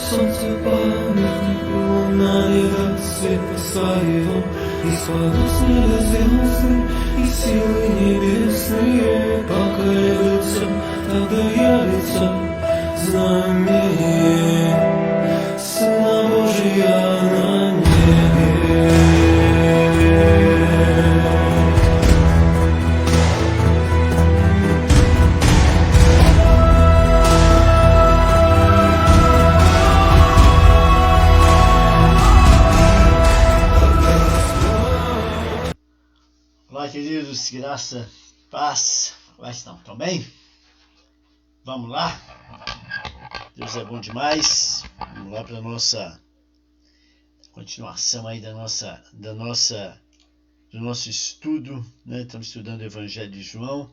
Солнце пламя, луна и рассвет по-своему, и сладостные звезды, и силы небесные поколеблются, тогда явится знамение Сына Божия на небе. Olá, queridos, graça, paz, como estão? Estão bem? Vamos lá? Deus é bom demais. Vamos lá para a nossa continuação aí do nosso estudo, né? Estamos estudando o Evangelho de João.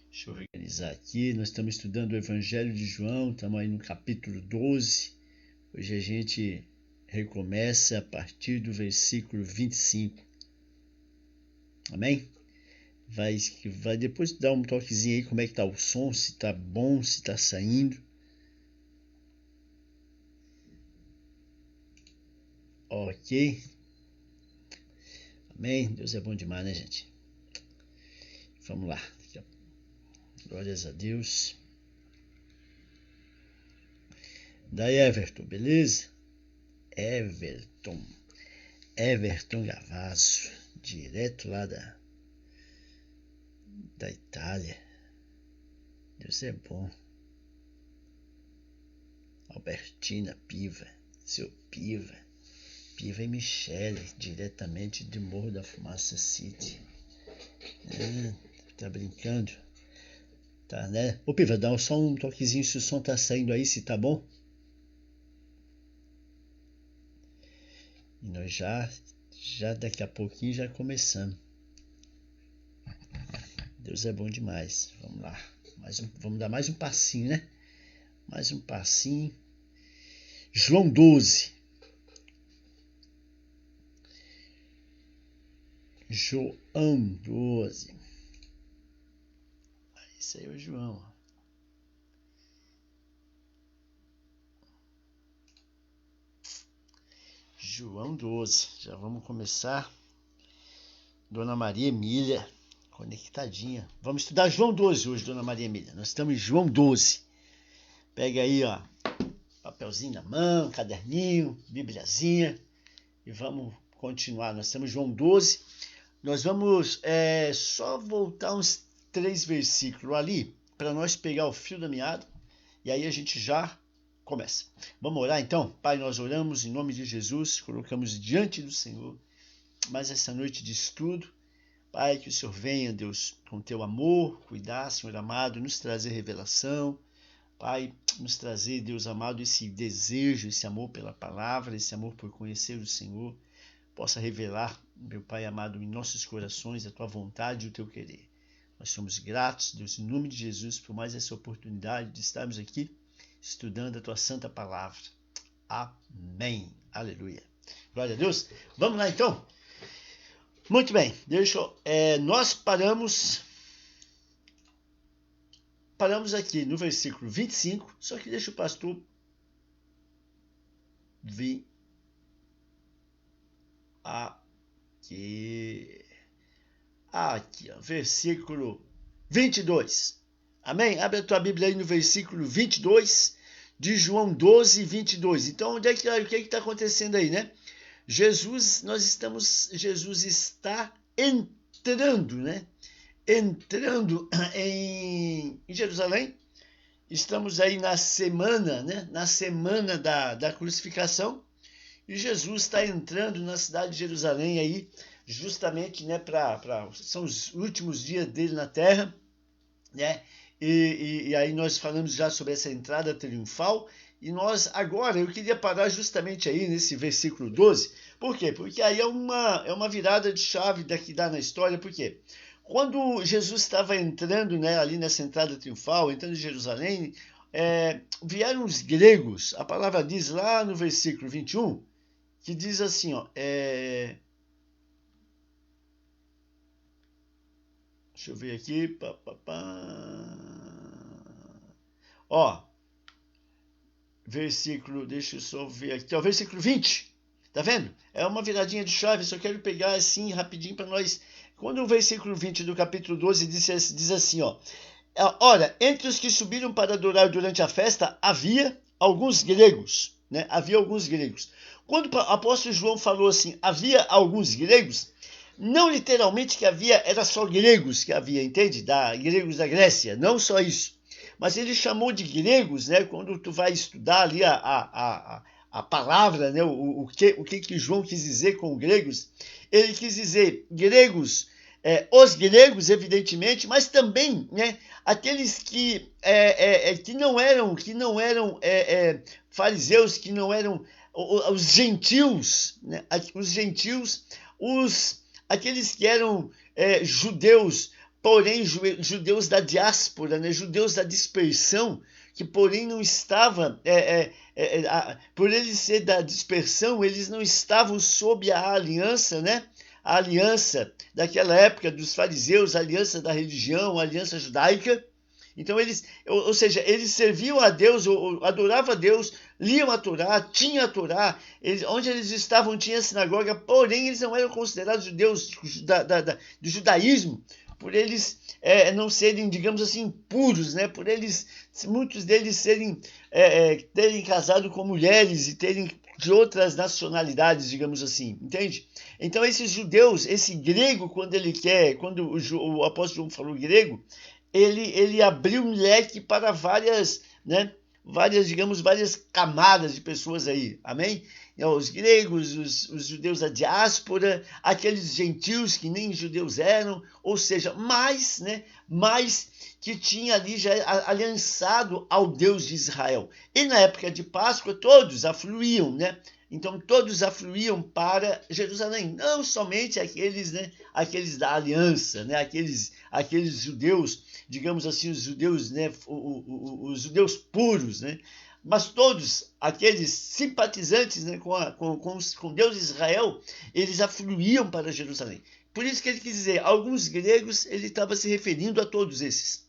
Deixa eu organizar aqui. Nós estamos estudando o Evangelho de João, estamos aí no capítulo 12. Hoje a gente recomeça a partir do versículo 25. Amém? Vai depois dar um toquezinho aí como é que tá o som, se tá bom, se tá saindo. Ok. Amém? Deus é bom demais, né, gente? Vamos lá. Glórias a Deus. Daí, Everton, beleza? Everton Gavazzo, direto lá da Itália. Deus é bom. Albertina Piva, seu Piva e Michele, diretamente de Morro da Fumaça City. Tá brincando? Tá, né? Ô Piva, dá só um toquezinho se o som tá saindo aí, se tá bom. E nós já daqui a pouquinho já começamos. Deus é bom demais. Vamos lá. Vamos dar mais um passinho, né? Mais um passinho. João 12. João 12. Isso aí é o João. João 12. Já vamos começar. Dona Maria Emília, conectadinha. Vamos estudar João 12 hoje, Dona Maria Emília. Nós estamos em João 12. Pega aí, ó, papelzinho na mão, caderninho, bibliazinha e vamos continuar. Nós estamos em João 12. Nós vamos só voltar uns 3 versículos ali para nós pegar o fio da meada e aí a gente já começa. Vamos orar então? Pai, nós oramos em nome de Jesus, colocamos diante do Senhor mais essa noite de estudo. Pai, que o Senhor venha, Deus, com teu amor, cuidar, Senhor amado, nos trazer revelação. Pai, nos trazer, Deus amado, esse desejo, esse amor pela palavra, esse amor por conhecer o Senhor, possa revelar, meu Pai amado, em nossos corações a tua vontade e o teu querer. Nós somos gratos, Deus, em nome de Jesus, por mais essa oportunidade de estarmos aqui estudando a tua santa palavra. Amém. Aleluia. Glória a Deus. Vamos lá então. Muito bem. Nós paramos aqui no versículo 25, só que deixa o pastor vir aqui, ó, versículo 22. Amém? Abre a tua Bíblia aí no versículo 22 de João 12, 22. Então, o que está acontecendo aí, né? Jesus está entrando, né? Entrando em Jerusalém. Estamos aí na semana, né? Na semana da crucificação. E Jesus está entrando na cidade de Jerusalém aí, justamente, né? São os últimos dias dele na terra, né? E aí nós falamos já sobre essa entrada triunfal. E agora, eu queria parar justamente aí nesse versículo 12. Por quê? Porque aí é uma virada de chave daqui na história. Por quê? Quando Jesus estava entrando, né, ali nessa entrada triunfal, entrando em Jerusalém, vieram os gregos. A palavra diz lá no versículo 21, que diz assim, ó, deixa eu ver aqui, Ó, versículo, deixa eu só ver aqui, ó, versículo 20. Tá vendo? É uma viradinha de chave, só quero pegar assim rapidinho para nós. Quando o versículo 20 do capítulo 12 diz assim, ó: ora, entre os que subiram para adorar durante a festa, havia alguns gregos, né? Havia alguns gregos. Quando o apóstolo João falou assim, havia alguns gregos, não literalmente que havia, era só gregos que havia, entende? Gregos da Grécia, não só isso. Mas ele chamou de gregos, né? Quando tu vai estudar ali a palavra, né? O que João quis dizer com gregos, ele quis dizer gregos, os gregos, evidentemente, mas também, né, aqueles que não eram fariseus, que não eram os gentios, né, aqueles que eram judeus, porém judeus da diáspora, né, judeus da dispersão, que porém não estava, por eles ser da dispersão, eles não estavam sob a aliança, né? A aliança daquela época dos fariseus, a aliança da religião, a aliança judaica. Então eles, ou seja, eles serviam a Deus, adoravam a Deus, liam a Torá, tinham a Torá, onde eles estavam tinha a sinagoga, porém eles não eram considerados judeus do judaísmo, por eles não serem, digamos assim, puros, né? Por eles, muitos deles terem casado com mulheres e terem de outras nacionalidades, digamos assim, entende? Então esses judeus, esse grego, quando o apóstolo João falou grego, ele abriu um leque para várias camadas de pessoas aí, amém? Os gregos, os judeus da diáspora, aqueles gentios que nem judeus eram, ou seja, mais que tinha ali já aliançado ao Deus de Israel. E na época de Páscoa todos afluíam, né? Então todos afluíam para Jerusalém, não somente aqueles, né, aqueles da aliança, né, aqueles judeus, digamos assim, os judeus, né, os judeus puros, né, mas todos aqueles simpatizantes, né, com Deus de Israel, eles afluíam para Jerusalém. Por isso que ele quis dizer, alguns gregos, ele estava se referindo a todos esses.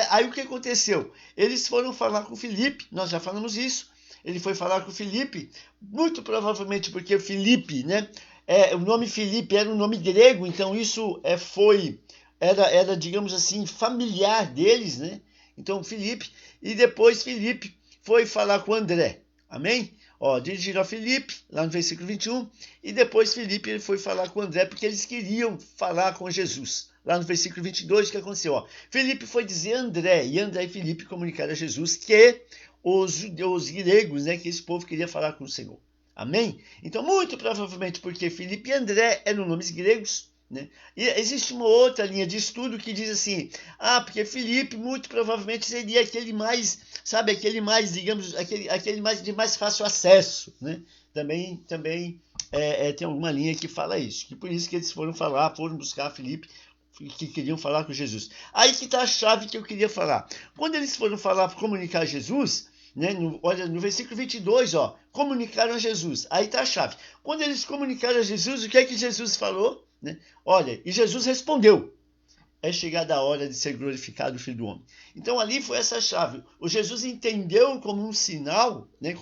Aí o que aconteceu? Eles foram falar com Filipe, nós já falamos isso. Ele foi falar com Filipe, muito provavelmente porque Filipe, né? O nome Filipe era um nome grego, então isso era, digamos assim, familiar deles, né? Então Filipe, e depois Filipe foi falar com André, amém? Dirigiram a Filipe, lá no versículo 21, e depois Filipe ele foi falar com André, porque eles queriam falar com Jesus. Lá no versículo 22, o que aconteceu? Filipe foi dizer a André, e André e Filipe comunicaram a Jesus que os judeus gregos, né, que esse povo queria falar com o Senhor. Amém? Então, muito provavelmente porque Filipe e André eram nomes gregos, né? E existe uma outra linha de estudo que diz assim, porque Filipe muito provavelmente seria aquele mais, sabe, digamos, aquele mais de mais fácil acesso, né? Também tem alguma linha que fala isso, que por isso que eles foram buscar Filipe, que queriam falar com Jesus. Aí que está a chave que eu queria falar. Quando eles foram comunicar a Jesus, né, olha, no versículo 22, comunicaram a Jesus. Aí está a chave. Quando eles comunicaram a Jesus, o que é que Jesus falou? Né? Olha, e Jesus respondeu, é chegada a hora de ser glorificado o Filho do Homem. Então ali foi essa chave. O Jesus entendeu como um sinal, né,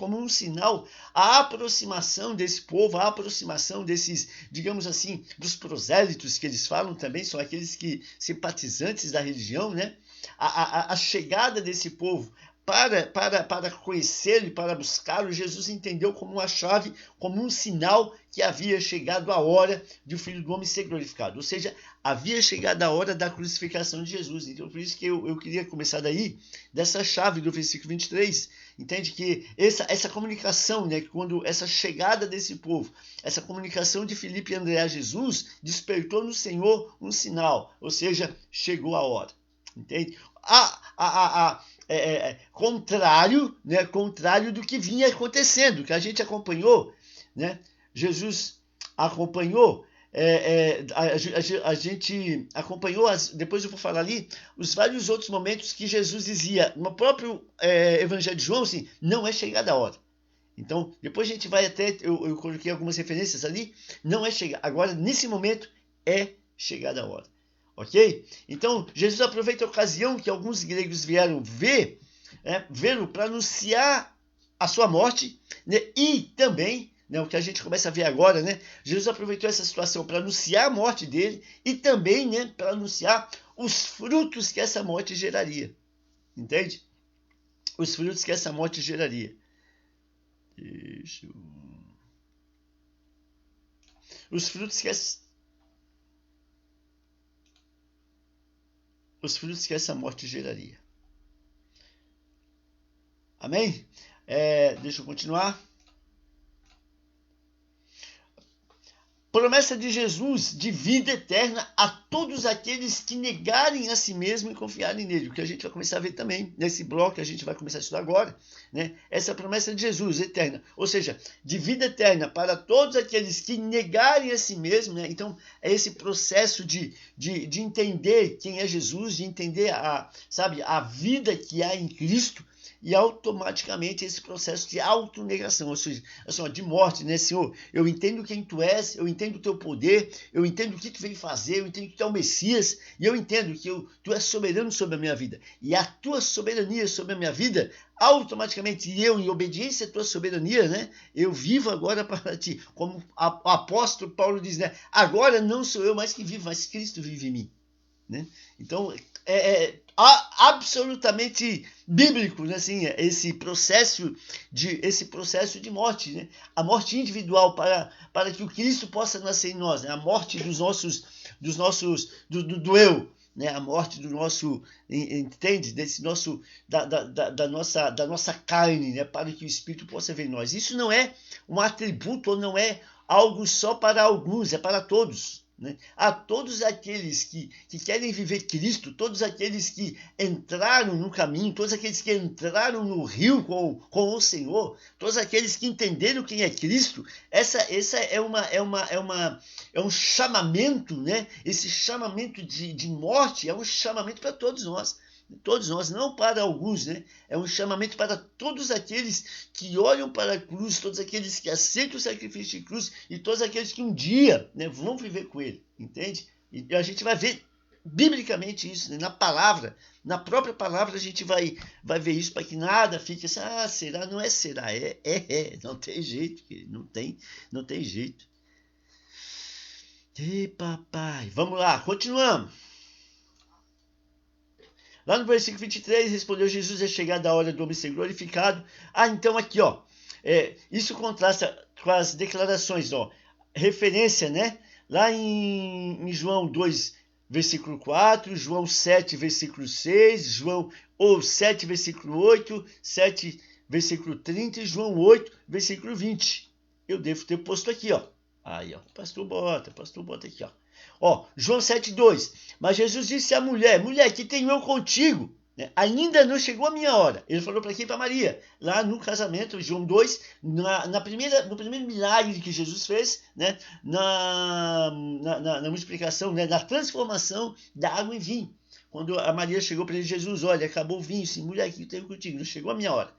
a aproximação desse povo, a aproximação desses, digamos assim, dos prosélitos que eles falam também, são aqueles que simpatizantes da religião, né? A chegada desse povo para conhecê-lo e para buscá-lo, Jesus entendeu como uma chave, como um sinal que havia chegado a hora de o Filho do Homem ser glorificado. Ou seja, havia chegado a hora da crucificação de Jesus. Então, por isso que eu queria começar daí, dessa chave do versículo 23. Entende que essa comunicação, né, quando essa chegada desse povo, essa comunicação de Filipe e André a Jesus, despertou no Senhor um sinal. Ou seja, chegou a hora. Entende? Contrário do que vinha acontecendo, que a gente acompanhou, né? Jesus acompanhou, a gente acompanhou, depois eu vou falar ali, os vários outros momentos que Jesus dizia, no próprio Evangelho de João, assim, não é chegada a hora. Então, depois a gente vai eu coloquei algumas referências ali, não é chegada, agora nesse momento é chegada a hora. Ok? Então, Jesus aproveita a ocasião que alguns gregos vieram vê-lo para anunciar a sua morte, né? E também, né, o que a gente começa a ver agora, né? Jesus aproveitou essa situação para anunciar a morte dele e também, né, para anunciar os frutos que essa morte geraria. Entende? Os frutos que essa morte geraria. Os frutos que essa morte geraria. Amém? Deixa eu continuar. Promessa de Jesus de vida eterna a todos aqueles que negarem a si mesmo e confiarem nele. O que a gente vai começar a ver também nesse bloco que a gente vai começar a estudar agora, né? Essa promessa de Jesus eterna, ou seja, de vida eterna para todos aqueles que negarem a si mesmo, né? Então é esse processo de entender quem é Jesus, de entender a vida que há em Cristo. E automaticamente esse processo de autonegação, ou seja, de morte, né, Senhor? Eu entendo quem tu és, eu entendo o teu poder, eu entendo o que tu veio fazer, eu entendo que tu é o Messias, e eu entendo que tu és soberano sobre a minha vida. E a tua soberania sobre a minha vida, automaticamente eu, em obediência à tua soberania, né, eu vivo agora para ti. Como o apóstolo Paulo diz, né? Agora não sou eu mais que vivo, mas Cristo vive em mim. Né? Então, absolutamente bíblico, né? Assim, esse processo de morte, né? A morte individual para que o Cristo possa nascer em nós, né? A morte do eu, né? A morte do nosso, entende? Desse nosso, da nossa carne, né? Para que o Espírito possa ver em nós. Isso não é um atributo ou não é algo só para alguns, é para todos. Né? A todos aqueles que querem viver Cristo, todos aqueles que entraram no caminho, todos aqueles que entraram no rio com o Senhor, todos aqueles que entenderam quem é Cristo, essa é um chamamento, né? Esse chamamento de morte é um chamamento para todos nós. Todos nós, não para alguns, né? É um chamamento para todos aqueles que olham para a cruz, todos aqueles que aceitam o sacrifício de cruz e todos aqueles que um dia, né, vão viver com ele, entende? E a gente vai ver biblicamente isso, né? Na palavra, na própria palavra a gente vai ver isso para que nada fique assim, será? Não é será, não tem jeito, não tem jeito. Ei, papai, vamos lá, continuamos. Lá no versículo 23, respondeu Jesus, é chegada a hora do homem ser glorificado. Então aqui, isso contrasta com as declarações, referência, né? Lá em João 2, versículo 4, João 7, versículo 6, João 7, versículo 8, 7, versículo 30 e João 8, versículo 20. Eu devo ter posto aqui, Aí, pastor bota aqui, João 7,2. Mas Jesus disse à mulher, que tenho eu contigo? Né? Ainda não chegou a minha hora. Ele falou para quem? Para Maria. Lá no casamento, João 2, no primeiro milagre que Jesus fez, né? na multiplicação, né? Na transformação da água em vinho. Quando a Maria chegou para ele, Jesus, olha, acabou o vinho, sim, mulher, que eu tenho contigo, não chegou a minha hora.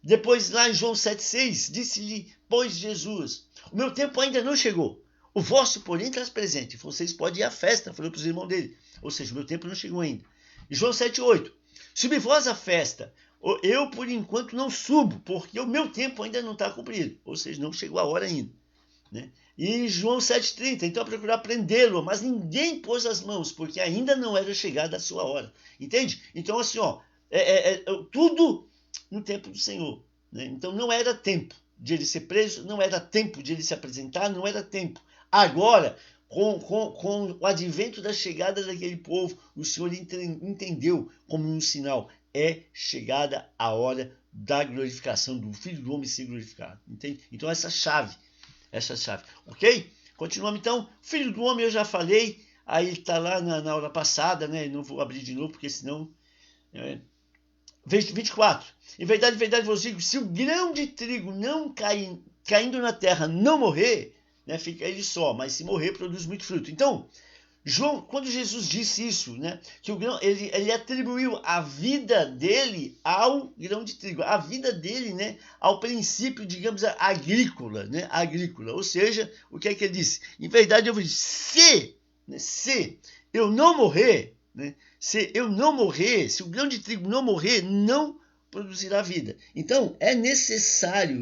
Depois, lá em João 7,6, disse-lhe, pois Jesus, o meu tempo ainda não chegou. O vosso, porém, traz presente. Vocês podem ir à festa, falou para os irmãos dele. Ou seja, o meu tempo não chegou ainda. João 7,8. Subi vós à festa. Eu, por enquanto, não subo, porque o meu tempo ainda não está cumprido. Ou seja, não chegou a hora ainda. Né? E João 7,30. Então, procurar prendê-lo, mas ninguém pôs as mãos, porque ainda não era chegada a sua hora. Entende? Então, assim, tudo no tempo do Senhor. Né? Então, não era tempo de ele ser preso, não era tempo de ele se apresentar, não era tempo. Agora, com o advento da chegada daquele povo, o Senhor entendeu como um sinal. É chegada a hora da glorificação do Filho do Homem ser glorificado. Entende? Então essa chave. Ok? Continuamos então. Filho do Homem eu já falei. Aí está lá na aula passada, né? Não vou abrir de novo, porque senão... 24. Em verdade, vos digo, se o grão de trigo não caindo na terra não morrer... Né, fica ele só, mas se morrer produz muito fruto. Então, João, quando Jesus disse isso, né, que o grão, ele atribuiu a vida dele ao grão de trigo, a vida dele, né, ao princípio, digamos, agrícola, né, agrícola. Ou seja, o que é que ele disse? Em verdade, eu vou dizer, se eu não morrer, né? Se eu não morrer, se o grão de trigo não morrer, não produzirá vida. Então, é necessário,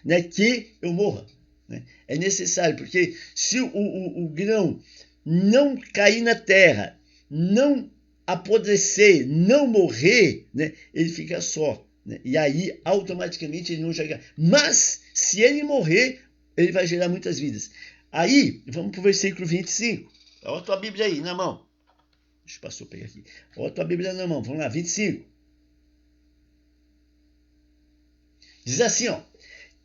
né, que eu morra. Né? É necessário, porque se o grão não cair na terra, não apodrecer, não morrer, né, ele fica só. Né? E aí, automaticamente, ele não gera. Mas, se ele morrer, ele vai gerar muitas vidas. Aí, vamos para o versículo 25. Olha a tua Bíblia aí na mão. Deixa o pastor pegar aqui. Olha a tua Bíblia na mão. Vamos lá, 25. Diz assim, ó.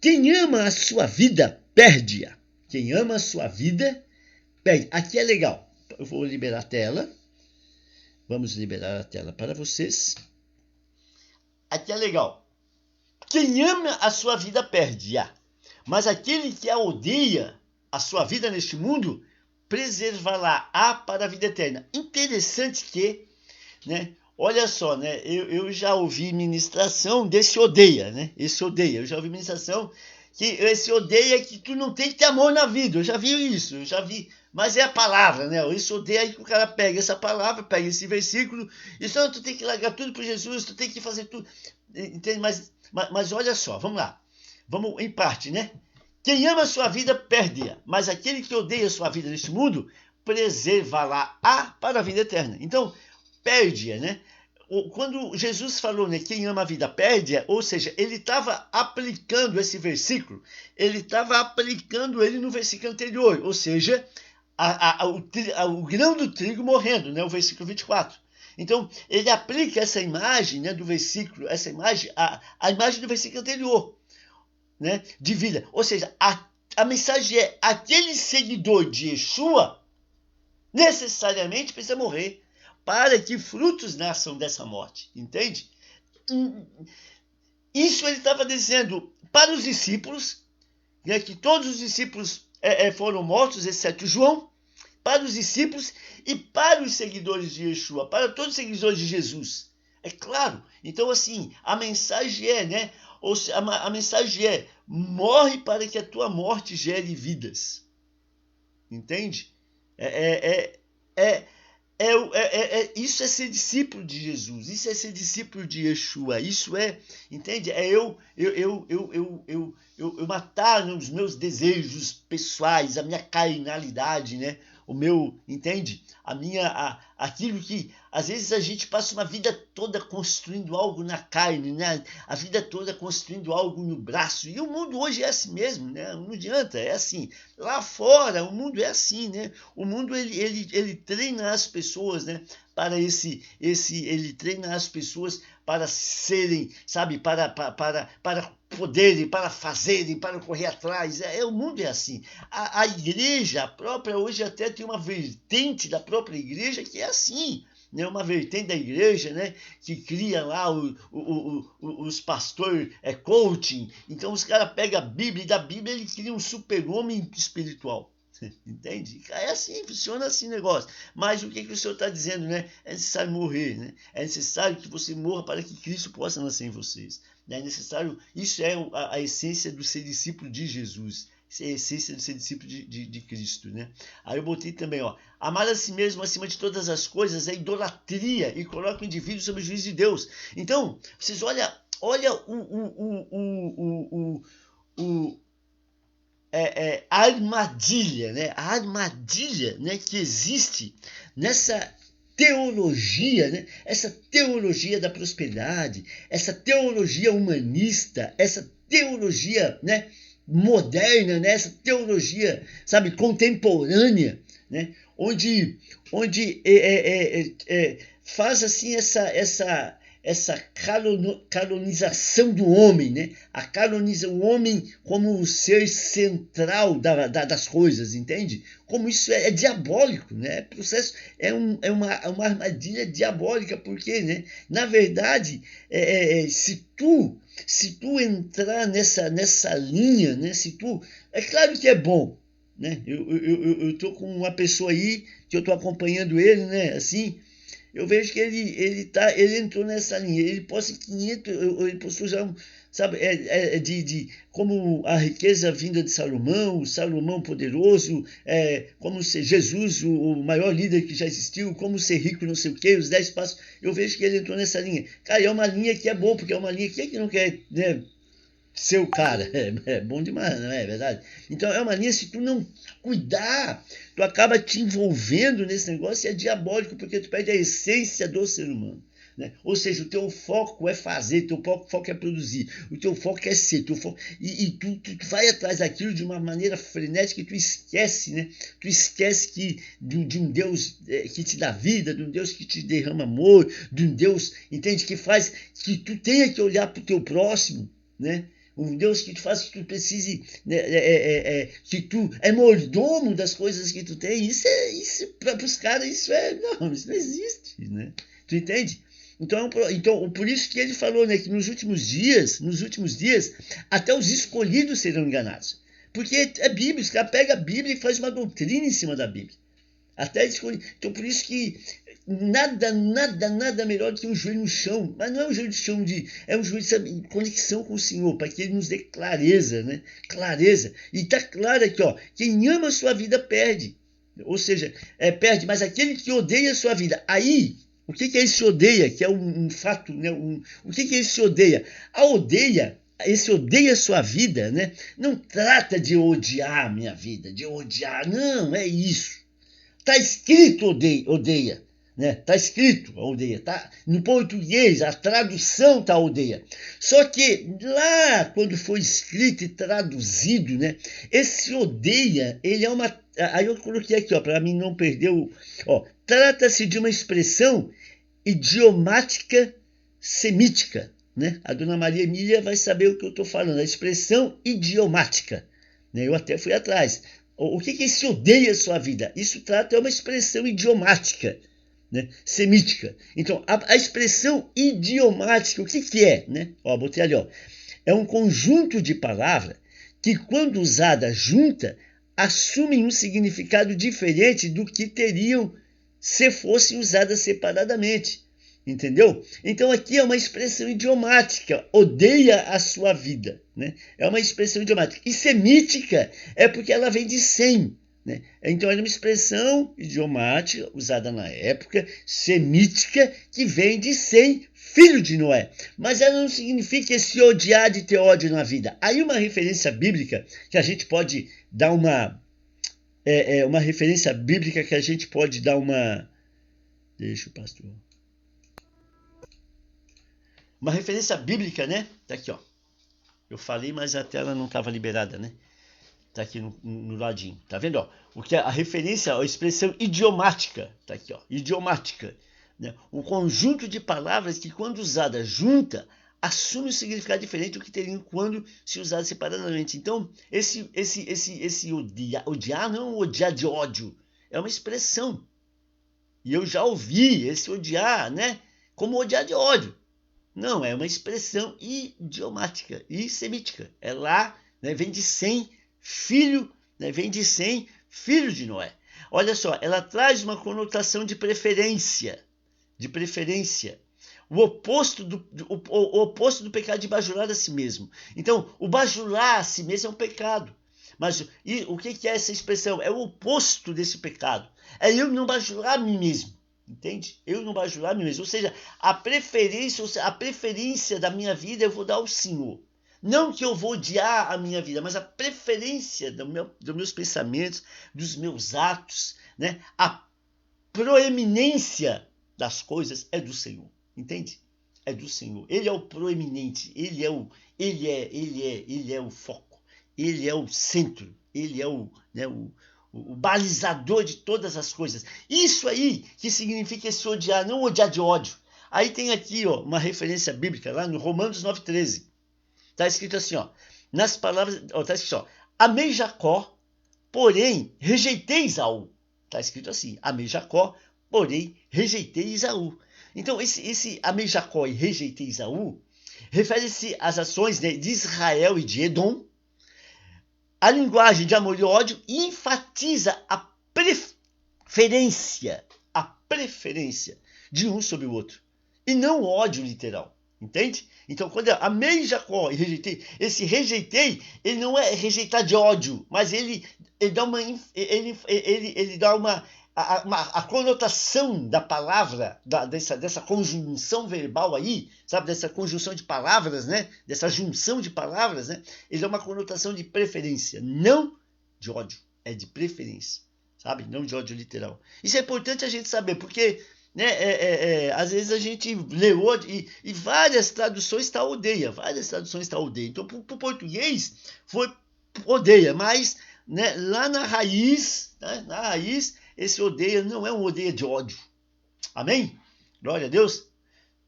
Quem ama a sua vida, perde-a. Quem ama a sua vida, perde. Aqui é legal. Eu vou liberar a tela. Vamos liberar a tela para vocês. Aqui é legal. Quem ama a sua vida, perde-a. Mas aquele que a odeia, a sua vida neste mundo, preservá-la-á para a vida eterna. Interessante que, né? Olha só, né? Eu já ouvi ministração desse odeia, né? Esse odeia. Eu já ouvi ministração que esse odeia que tu não tem que ter amor na vida. Eu já vi isso, eu já vi. Mas é a palavra, né? Esse odeia aí que o cara pega essa palavra, pega esse versículo e só tu tem que largar tudo por Jesus, tu tem que fazer tudo. Entende? Mas olha só, vamos lá. Vamos em parte, né? Quem ama a sua vida, perde-a. Mas aquele que odeia a sua vida neste mundo, preservá-la-á para a vida eterna. Então, perde-a, né? Quando Jesus falou, né, quem ama a vida perde-a, ou seja, ele estava aplicando esse versículo, ele estava aplicando ele no versículo anterior, ou seja, o grão do trigo morrendo, né, o versículo 24. Então, ele aplica essa imagem, né, do versículo, essa imagem, a imagem do versículo anterior, né, de vida. Ou seja, a mensagem é, aquele seguidor de Yeshua necessariamente precisa morrer para que frutos nasçam dessa morte, entende? Isso ele estava dizendo para os discípulos, né, que todos os discípulos foram mortos, exceto João, para os discípulos e para os seguidores de Yeshua, para todos os seguidores de Jesus. É claro, então assim, a mensagem é, né? Ou seja, a mensagem é, morre para que a tua morte gere vidas. Entende? Isso é ser discípulo de Jesus, isso é ser discípulo de Yeshua, isso é, entende? É eu matar os meus desejos pessoais, a minha carnalidade, né? O meu, entende? Aquilo que às vezes a gente passa uma vida toda construindo algo na carne, né? A vida toda construindo algo no braço. E o mundo hoje é assim mesmo, né? Não adianta, é assim. Lá fora o mundo é assim, né? O mundo ele treina as pessoas, né? Para ele treina as pessoas para serem, sabe? Para poderem, para fazerem, para correr atrás. O mundo é assim. A igreja própria hoje até tem uma vertente da própria igreja que é assim, né? Uma vertente da igreja, né? Que cria lá os pastores coaching. Então os caras pegam a Bíblia e da Bíblia ele cria um super-homem espiritual. Entende? É assim, funciona assim o negócio. Mas o que o Senhor está dizendo, né? É necessário morrer, né? É necessário que você morra para que Cristo possa nascer em vocês. É necessário, isso é a essência do ser discípulo de Jesus. Isso é a essência do ser discípulo de Cristo, né? Aí eu botei também, ó, amar a si mesmo acima de todas as coisas é idolatria e coloca o indivíduo sob o juízo de Deus. Então, vocês olha a armadilha, né? A armadilha, né, que existe nessa teologia, né? Essa teologia da prosperidade, essa teologia humanista, essa teologia, né, moderna, né? Essa teologia, sabe, contemporânea, né? Onde faz assim essa canonização do homem, né? Canoniza o homem como o ser central das coisas, entende? Como isso é diabólico, né? Processo é uma armadilha diabólica, porque, né? Na verdade, se tu entrar nessa linha, né? É claro que é bom, né? Eu tô com uma pessoa aí que eu tô acompanhando ele, né? Assim, eu vejo que ele entrou nessa linha. Ele possui já sabe? Como a riqueza vinda de Salomão, o Salomão poderoso, como ser Jesus, o maior líder que já existiu, como ser rico, não sei o quê, os 10 passos. Eu vejo que ele entrou nessa linha. Cara, é uma linha que é boa, porque é uma linha que não quer, né, ser o cara. É bom demais, não é verdade? Então é uma linha, se tu não cuidar, tu acaba te envolvendo nesse negócio e é diabólico, porque tu perde a essência do ser humano. Né? Ou seja, o teu foco é fazer, teu foco é produzir, o teu foco é ser, e tu vai atrás daquilo de uma maneira frenética e tu esquece, né? Tu esquece de um Deus que te dá vida, de um Deus que te derrama amor, de um Deus, entende, que faz que tu tenha que olhar para o teu próximo, né? Um Deus que te faz que tu precise, né, que tu é mordomo das coisas que tu tem. Isso para os caras, isso não existe, né? Tu entende? Então, por isso que ele falou, né, que nos últimos dias, até os escolhidos serão enganados. Porque é Bíblia, os caras pegam a Bíblia e fazem uma doutrina em cima da Bíblia. Até escolhidos. Então, por isso que nada melhor do que um joelho no chão. Mas não é um joelho no chão, é um joelho, sabe, em conexão com o Senhor, para que Ele nos dê clareza, né? Clareza. E está claro aqui, ó, quem ama a sua vida perde. Ou seja, perde, mas aquele que odeia a sua vida, aí... O que é esse odeia? Que é um fato, né? O que é esse odeia? Esse odeia a sua vida, né? Não trata de odiar a minha vida, de odiar, não, é isso. Está escrito odeia, né? Está escrito odeia, tá? No português, a tradução tá odeia. Só que lá, quando foi escrito e traduzido, né? Esse odeia, ele é uma... Aí eu coloquei aqui, ó, para mim não perder o... Ó, trata-se de uma expressão idiomática semítica, né? A dona Maria Emília vai saber o que eu estou falando, a expressão idiomática, né? Eu até fui atrás. O que é esse odeia a sua vida? Isso trata, é uma expressão idiomática, né? Semítica. Então, a expressão idiomática, o que é, né? Ó, botei ali, ó. É um conjunto de palavras que, quando usada junta, assumem um significado diferente do que teriam se fossem usadas separadamente, entendeu? Então aqui é uma expressão idiomática, odeia a sua vida, né? É uma expressão idiomática. E semítica é porque ela vem de sem, né? Então é uma expressão idiomática usada na época, semítica, que vem de sem, filho de Noé. Mas ela não significa esse odiar de ter ódio na vida. Aí uma referência bíblica que a gente pode dar uma referência bíblica que a gente pode dar uma... Deixa o pastor... Uma referência bíblica, né? Tá aqui, ó. Eu falei, mas a tela não estava liberada, né? Tá aqui no ladinho. Tá vendo, ó? O que é a referência, a expressão idiomática. Tá aqui, ó. Idiomática. Né? Um conjunto de palavras que, quando usada junta, assume um significado diferente do que teriam quando se usado separadamente. Então, esse odiar não é um odiar de ódio, é uma expressão. E eu já ouvi esse odiar, né, como odiar de ódio. Não, é uma expressão idiomática e semítica. É lá, né, vem de sem, filho, né, vem de sem, filho de Noé. Olha só, ela traz uma conotação de preferência. O oposto do pecado de bajular a si mesmo. Então, o bajular a si mesmo é um pecado. Mas o que é essa expressão? É o oposto desse pecado. É eu não bajular a mim mesmo. Entende? Eu não bajular a mim mesmo. Ou seja, a preferência da minha vida eu vou dar ao Senhor. Não que eu vou odiar a minha vida, mas a preferência dos meus pensamentos, dos meus atos, né? A proeminência das coisas é do Senhor. Entende? É do Senhor. Ele é o proeminente, ele é o foco, ele é o centro, ele é o balizador de todas as coisas. Isso aí que significa esse odiar, não odiar de ódio. Aí tem aqui, ó, uma referência bíblica lá no Romanos 9,13. Está escrito assim, ó, nas palavras, está escrito, ó, amei Jacó, porém rejeitei Esaú. Está escrito assim, amei Jacó, porém rejeitei Esaú. Então, esse amei Jacó e rejeitei Esaú refere-se às ações, né, de Israel e de Edom. A linguagem de amor e ódio enfatiza a preferência de um sobre o outro. E não o ódio literal. Entende? Então, quando eu amei Jacó e rejeitei, esse rejeitei, ele não é rejeitar de ódio, mas ele dá a conotação da palavra, dessa conjunção verbal aí, sabe? Dessa conjunção de palavras, né? Dessa junção de palavras, né? Ele dá uma conotação de preferência, não de ódio, é de preferência, sabe? Não de ódio literal. Isso é importante a gente saber, porque... né, às vezes a gente lê e várias traduções está odeia. Então, para o português, foi odeia, mas né, lá na raiz, esse odeia não é um odeia de ódio. Amém? Glória a Deus.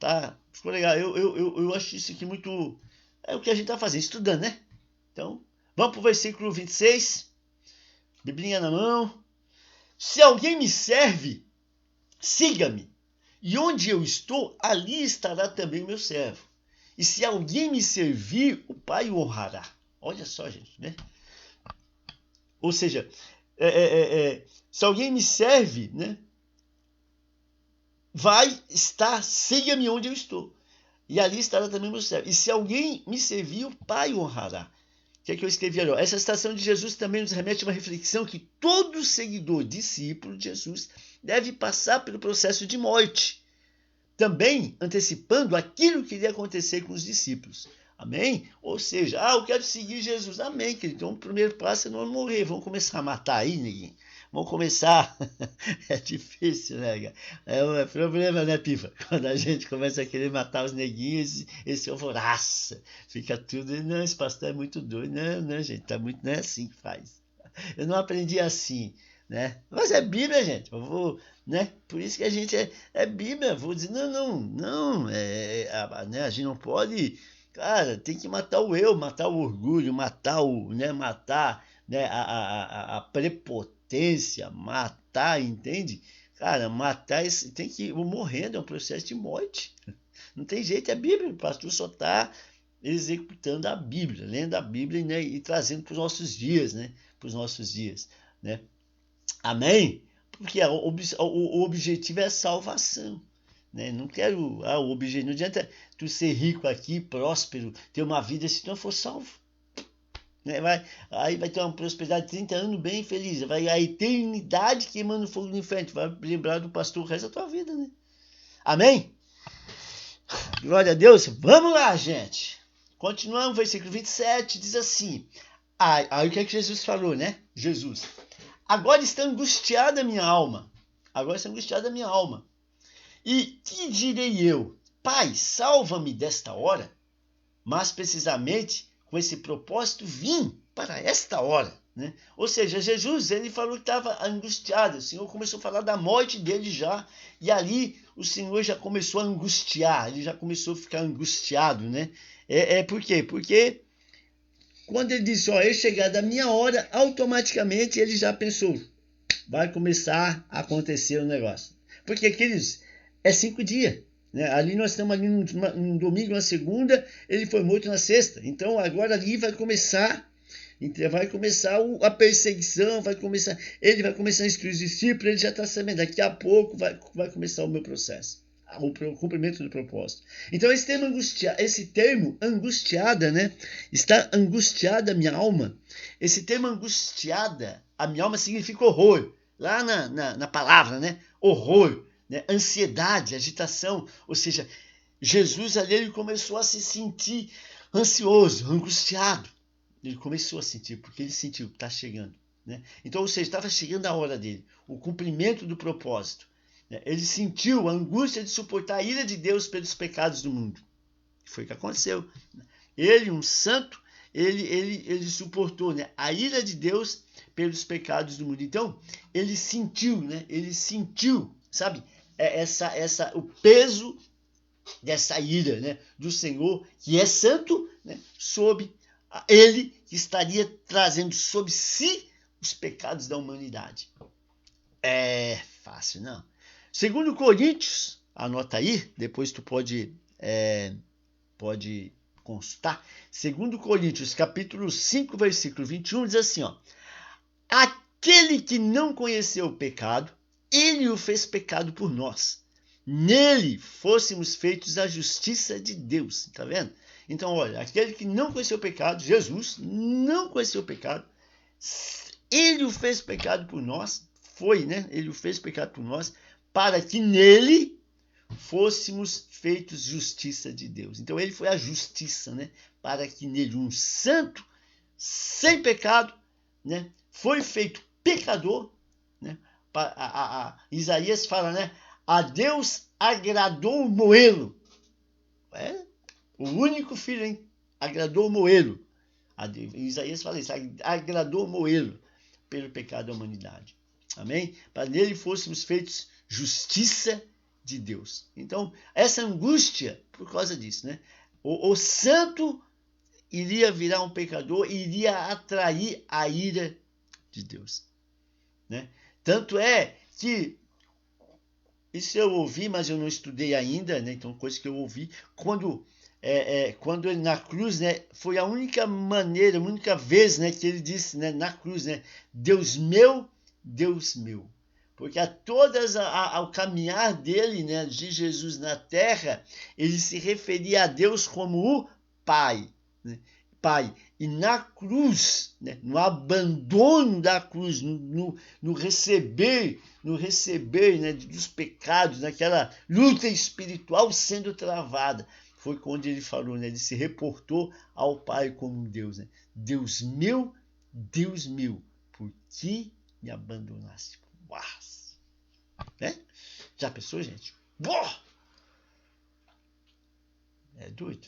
Tá, ficou legal. Eu acho isso aqui muito... É o que a gente está fazendo, estudando, né? Então, vamos para o versículo 26. Biblinha na mão. Se alguém me serve... siga-me, e onde eu estou, ali estará também o meu servo. E se alguém me servir, o Pai o honrará. Olha só, gente, né? Ou seja, se alguém me serve, né? Vai estar, siga-me onde eu estou. E ali estará também o meu servo. E se alguém me servir, o Pai o honrará. O que é que eu escrevi ali? Essa citação de Jesus também nos remete a uma reflexão que todo seguidor, discípulo de Jesus, deve passar pelo processo de morte, também antecipando aquilo que iria acontecer com os discípulos. Amém? Ou seja, eu quero seguir Jesus. Amém, querido. Então o primeiro passo é não morrer. Vamos começar a matar aí, ninguém. Vamos começar. É difícil, né, cara? É um problema, né, Pifa? Quando a gente começa a querer matar os neguinhos, esse alvoroço. Fica tudo. Não, esse pastor é muito doido. Não, gente, tá muito. Não é assim que faz. Eu não aprendi assim, né? Mas é Bíblia, gente. Eu vou, né? Por isso que a gente é Bíblia. Vou dizer, não. Né? A gente não pode. Cara, tem que matar o eu, matar o orgulho, matar a prepotência, matar, entende? Cara, matar, tem que ir morrendo, é um processo de morte. Não tem jeito, é a Bíblia. O pastor só está executando a Bíblia, lendo a Bíblia, né, e trazendo para os nossos dias, né? Para os nossos dias, né? Amém? Porque o objetivo é a salvação. Né? Não quero o objetivo. Não adianta tu ser rico aqui, próspero, ter uma vida se tu não for salvo. Né? Aí vai ter uma prosperidade de 30 anos bem feliz. Vai a eternidade queimando fogo no inferno. Tu vai lembrar do pastor o resto da tua vida. Né? Amém? Glória a Deus. Vamos lá, gente. Continuando, versículo 27 diz assim. Aí o que é que Jesus falou, né? Jesus. Agora está angustiada a minha alma. E que direi eu? Pai, salva-me desta hora. Mas precisamente com esse propósito vim para esta hora. Né? Ou seja, Jesus ele falou que estava angustiado. O Senhor começou a falar da morte dele já. E ali o Senhor já começou a angustiar. Ele já começou a ficar angustiado. Né? Por quê? Porque quando ele disse, é chegada a minha hora, automaticamente ele já pensou, vai começar a acontecer o negócio. Porque, queridos, é 5 dias. Né? Ali nós estamos ali num domingo, na segunda, ele foi morto na sexta. Então agora ali vai começar a perseguição, ele vai começar a instruir os discípulos, ele já está sabendo, daqui a pouco vai começar o meu processo, o cumprimento do propósito. Então esse termo angustiada, né? Está angustiada a minha alma. Esse termo angustiada a minha alma significa horror. Lá na palavra, né? Horror. Né? Ansiedade, agitação, ou seja, Jesus ali ele começou a se sentir ansioso, angustiado. Ele começou a sentir, porque ele sentiu que está chegando. Né? Então, ou seja, estava chegando a hora dele, o cumprimento do propósito. Né? Ele sentiu a angústia de suportar a ira de Deus pelos pecados do mundo. Foi o que aconteceu. Ele, um santo, ele suportou, né? A ira de Deus pelos pecados do mundo. Então, ele sentiu, né? Sabe? O peso dessa ira, né, do Senhor, que é santo, né, sobre ele que estaria trazendo sobre si os pecados da humanidade. É fácil, não. Segundo Coríntios, anota aí, depois tu pode consultar. Segundo Coríntios, capítulo 5, versículo 21, diz assim, aquele que não conheceu o pecado, ele o fez pecado por nós, nele fôssemos feitos a justiça de Deus. Tá vendo? Então, olha, aquele que não conheceu o pecado, Jesus não conheceu o pecado, ele o fez pecado por nós, ele o fez pecado por nós, para que nele fôssemos feitos justiça de Deus. Então ele foi a justiça, né? Para que nele um santo, sem pecado, né? Foi feito pecador, né? Isaías fala, né? A Deus agradou moê-lo. O único filho, hein? Agradou moê-lo. Isaías fala isso, agradou moê-lo pelo pecado da humanidade. Amém? Para nele fôssemos feitos justiça de Deus. Então, essa angústia, por causa disso, né? O santo iria virar um pecador e iria atrair a ira de Deus, né? Tanto é que, isso eu ouvi, mas eu não estudei ainda, né? Então, coisa que eu ouvi, quando ele na cruz, né? Foi a única maneira, a única vez, né? Que ele disse, né? Na cruz, né? Deus meu, Deus meu. Porque ao caminhar dele, né, de Jesus na terra, ele se referia a Deus como o Pai, né? Pai. E na cruz, né, no abandono da cruz, no receber, né, dos pecados, naquela luta espiritual sendo travada, foi quando ele falou, né, ele se reportou ao Pai como Deus, né? Deus meu, por que me abandonaste? Né? Já pensou, gente? Boa! É doido.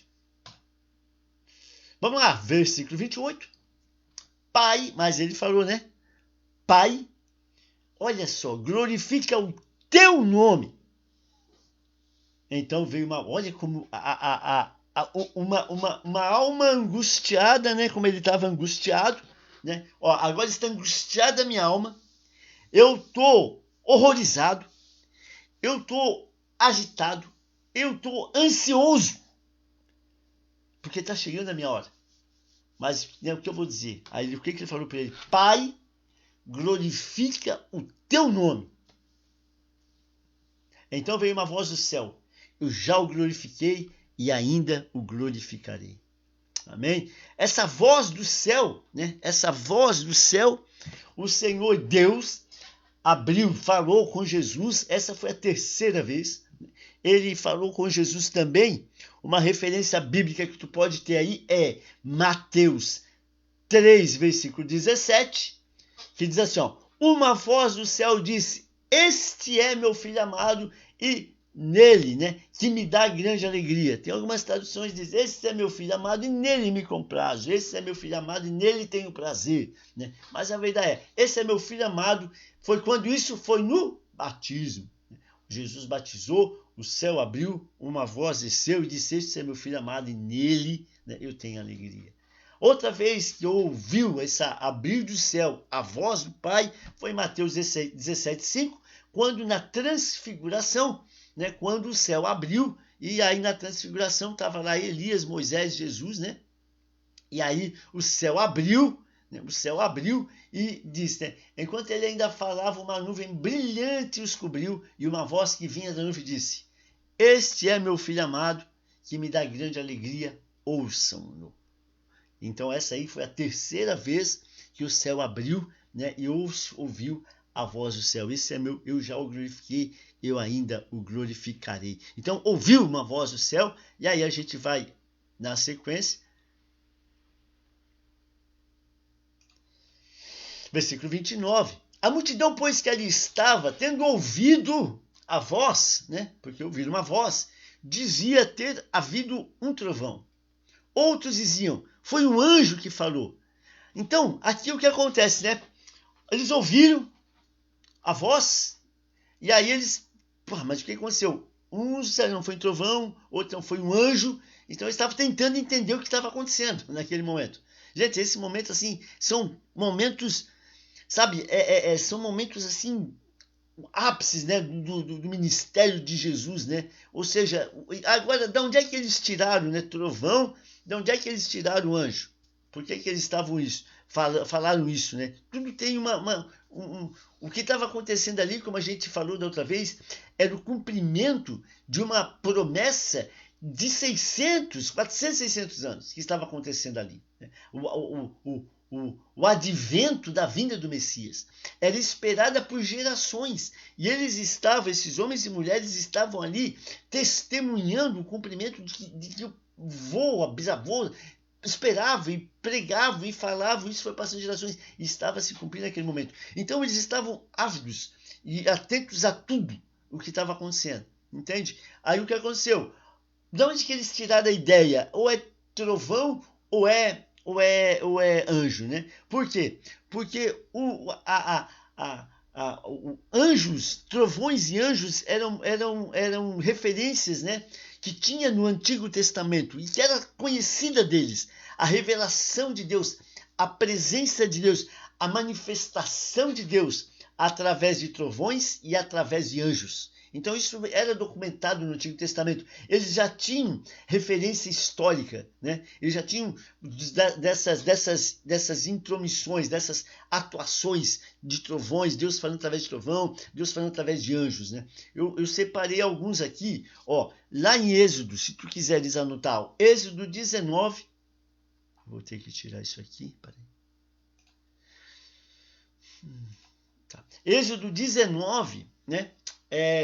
Vamos lá, versículo 28. Pai, mas ele falou, né? Pai, olha só, glorifica o teu nome. Então veio olha como uma alma angustiada, né? Como ele estava angustiado, né? Ó, agora está angustiada a minha alma. Eu estou horrorizado, eu estou agitado, eu estou ansioso, porque está chegando a minha hora. Mas né, o que eu vou dizer? Aí o que ele falou para ele? Pai, glorifica o teu nome. Então veio uma voz do céu. Eu já o glorifiquei e ainda o glorificarei. Amém? Essa voz do céu, né? Essa voz do céu, o Senhor Deus falou com Jesus. Essa foi a terceira vez. Ele falou com Jesus também. Uma referência bíblica que tu pode ter aí é Mateus 3, versículo 17, que diz assim, ó, uma voz do céu disse, este é meu filho amado e nele, né, que me dá grande alegria. Tem algumas traduções que dizem, esse é meu filho amado e nele me comprazo. Esse é meu filho amado e nele tenho prazer. Né? Mas a verdade é, esse é meu filho amado, foi quando isso foi no batismo. Jesus batizou, o céu abriu, uma voz desceu e disse, esse é meu filho amado e nele, né, eu tenho alegria. Outra vez que ouviu essa abrir do céu a voz do Pai foi em Mateus 17:5, quando na transfiguração, né, quando o céu abriu, e aí na transfiguração estava lá Elias, Moisés, Jesus, né? E aí o céu abriu, né, e disse, né, enquanto ele ainda falava, uma nuvem brilhante os cobriu, e uma voz que vinha da nuvem disse, este é meu filho amado, que me dá grande alegria, ouçam-no. Então essa aí foi a terceira vez que o céu abriu, né, e ouviu a voz do céu. Esse é meu, eu já o glorifiquei, eu ainda o glorificarei. Então ouviu uma voz do céu, e aí a gente vai na sequência. Versículo 29. A multidão, pois que ali estava, tendo ouvido a voz, né, porque ouviram uma voz, dizia ter havido um trovão. Outros diziam, foi um anjo que falou. Então, aqui o que acontece, né? Eles ouviram a voz, e aí eles, mas o que aconteceu? Uns disseram, não foi um trovão, outros não foi um anjo. Então eles estavam tentando entender o que estava acontecendo naquele momento. Gente, esse momento, assim, são momentos, sabe, são momentos, assim, ápices, né, do ministério de Jesus, né? Ou seja, agora, de onde é que eles tiraram, né, trovão? De onde é que eles tiraram o anjo? Por que eles estavam falaram isso, né? Tudo tem o que estava acontecendo ali, como a gente falou da outra vez, era o cumprimento de uma promessa de 400, 600 anos que estava acontecendo ali. O advento da vinda do Messias era esperada por gerações, e esses homens e mulheres estavam ali testemunhando o cumprimento de que o vô, a bisavô, esperavam e pregavam e falavam, isso foi passando gerações e estava se cumprindo naquele momento. Então eles estavam ávidos e atentos a tudo o que estava acontecendo, entende? Aí o que aconteceu? De onde que eles tiraram a ideia? Ou é trovão ou é anjo, né? Por quê? Porque anjos, trovões e anjos eram referências, né, que tinha no Antigo Testamento e que era conhecida deles. A revelação de Deus, a presença de Deus, a manifestação de Deus através de trovões e através de anjos. Então isso era documentado no Antigo Testamento. Eles já tinham referência histórica, né? Eles já tinham dessas intromissões, dessas atuações de trovões, Deus falando através de trovão, Deus falando através de anjos, né? Eu separei alguns aqui, ó, lá em Êxodo, se tu quiseres anotar, ó, Êxodo 19, vou ter que tirar isso aqui, peraí. Tá. Êxodo 19, né?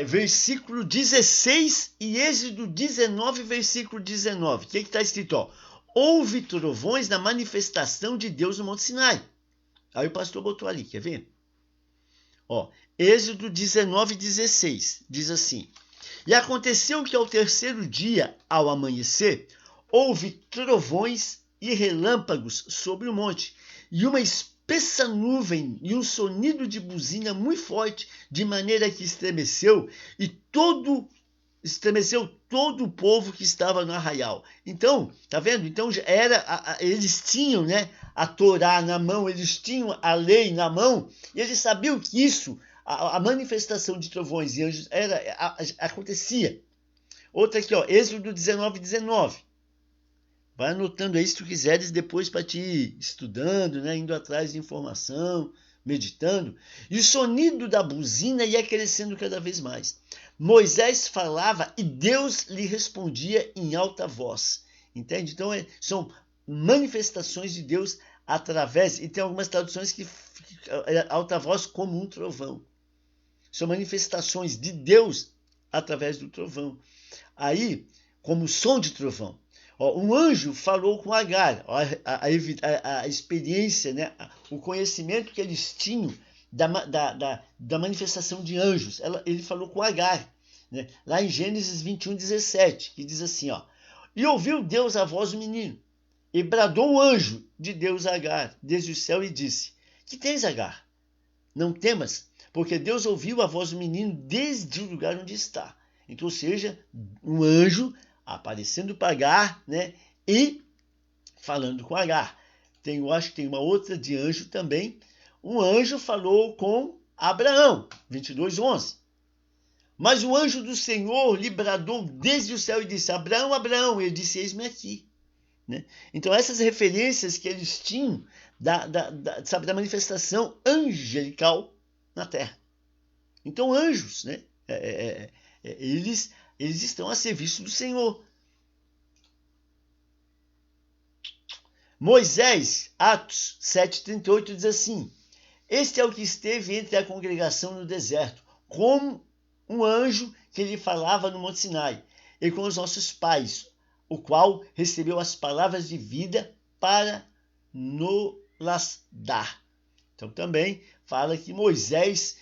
Versículo 16 e Êxodo 19, versículo 19. O que está escrito? Ó? Houve trovões na manifestação de Deus no Monte Sinai. Aí o pastor botou ali, quer ver? Ó, Êxodo 19, 16, diz assim: E aconteceu que ao terceiro dia, ao amanhecer, houve trovões e relâmpagos sobre o monte, e uma espessa nuvem e um sonido de buzina muito forte, de maneira que estremeceu todo o povo que estava no arraial. Então, tá vendo? Então eles tinham, né, a Torá na mão, eles tinham a lei na mão, e eles sabiam que isso, a manifestação de trovões e anjos acontecia. Outra aqui, ó, Êxodo 19, 19. Vai anotando aí se tu quiseres depois para te ir estudando, né, indo atrás de informação, meditando. E o sonido da buzina ia crescendo cada vez mais. Moisés falava e Deus lhe respondia em alta voz. Entende? Então são manifestações de Deus através, e tem algumas traduções que alta voz como um trovão. São manifestações de Deus através do trovão. Aí, como som de trovão. Um anjo falou com Agar, a experiência, né, o conhecimento que eles tinham da manifestação de anjos. Ele falou com Agar, né, lá em Gênesis 21, 17, que diz assim, ó, e ouviu Deus a voz do menino, e bradou o anjo de Deus a Agar, desde o céu, e disse, que tens, Agar? Não temas, porque Deus ouviu a voz do menino desde o lugar onde está. Então, ou seja, um anjo aparecendo para Agar, né, e falando com Agar. Eu acho que tem uma outra de anjo também. Um anjo falou com Abraão, 22:11. Mas o anjo do Senhor lhe bradou desde o céu e disse, Abraão, Abraão. E ele disse, eis-me aqui. Né? Então essas referências que eles tinham da manifestação angelical na terra. Então anjos, né, eles estão a serviço do Senhor. Moisés, Atos 7,38, diz assim, este é o que esteve entre a congregação no deserto, como um anjo que lhe falava no Monte Sinai, e com os nossos pais, o qual recebeu as palavras de vida para nos dar. Então também fala que Moisés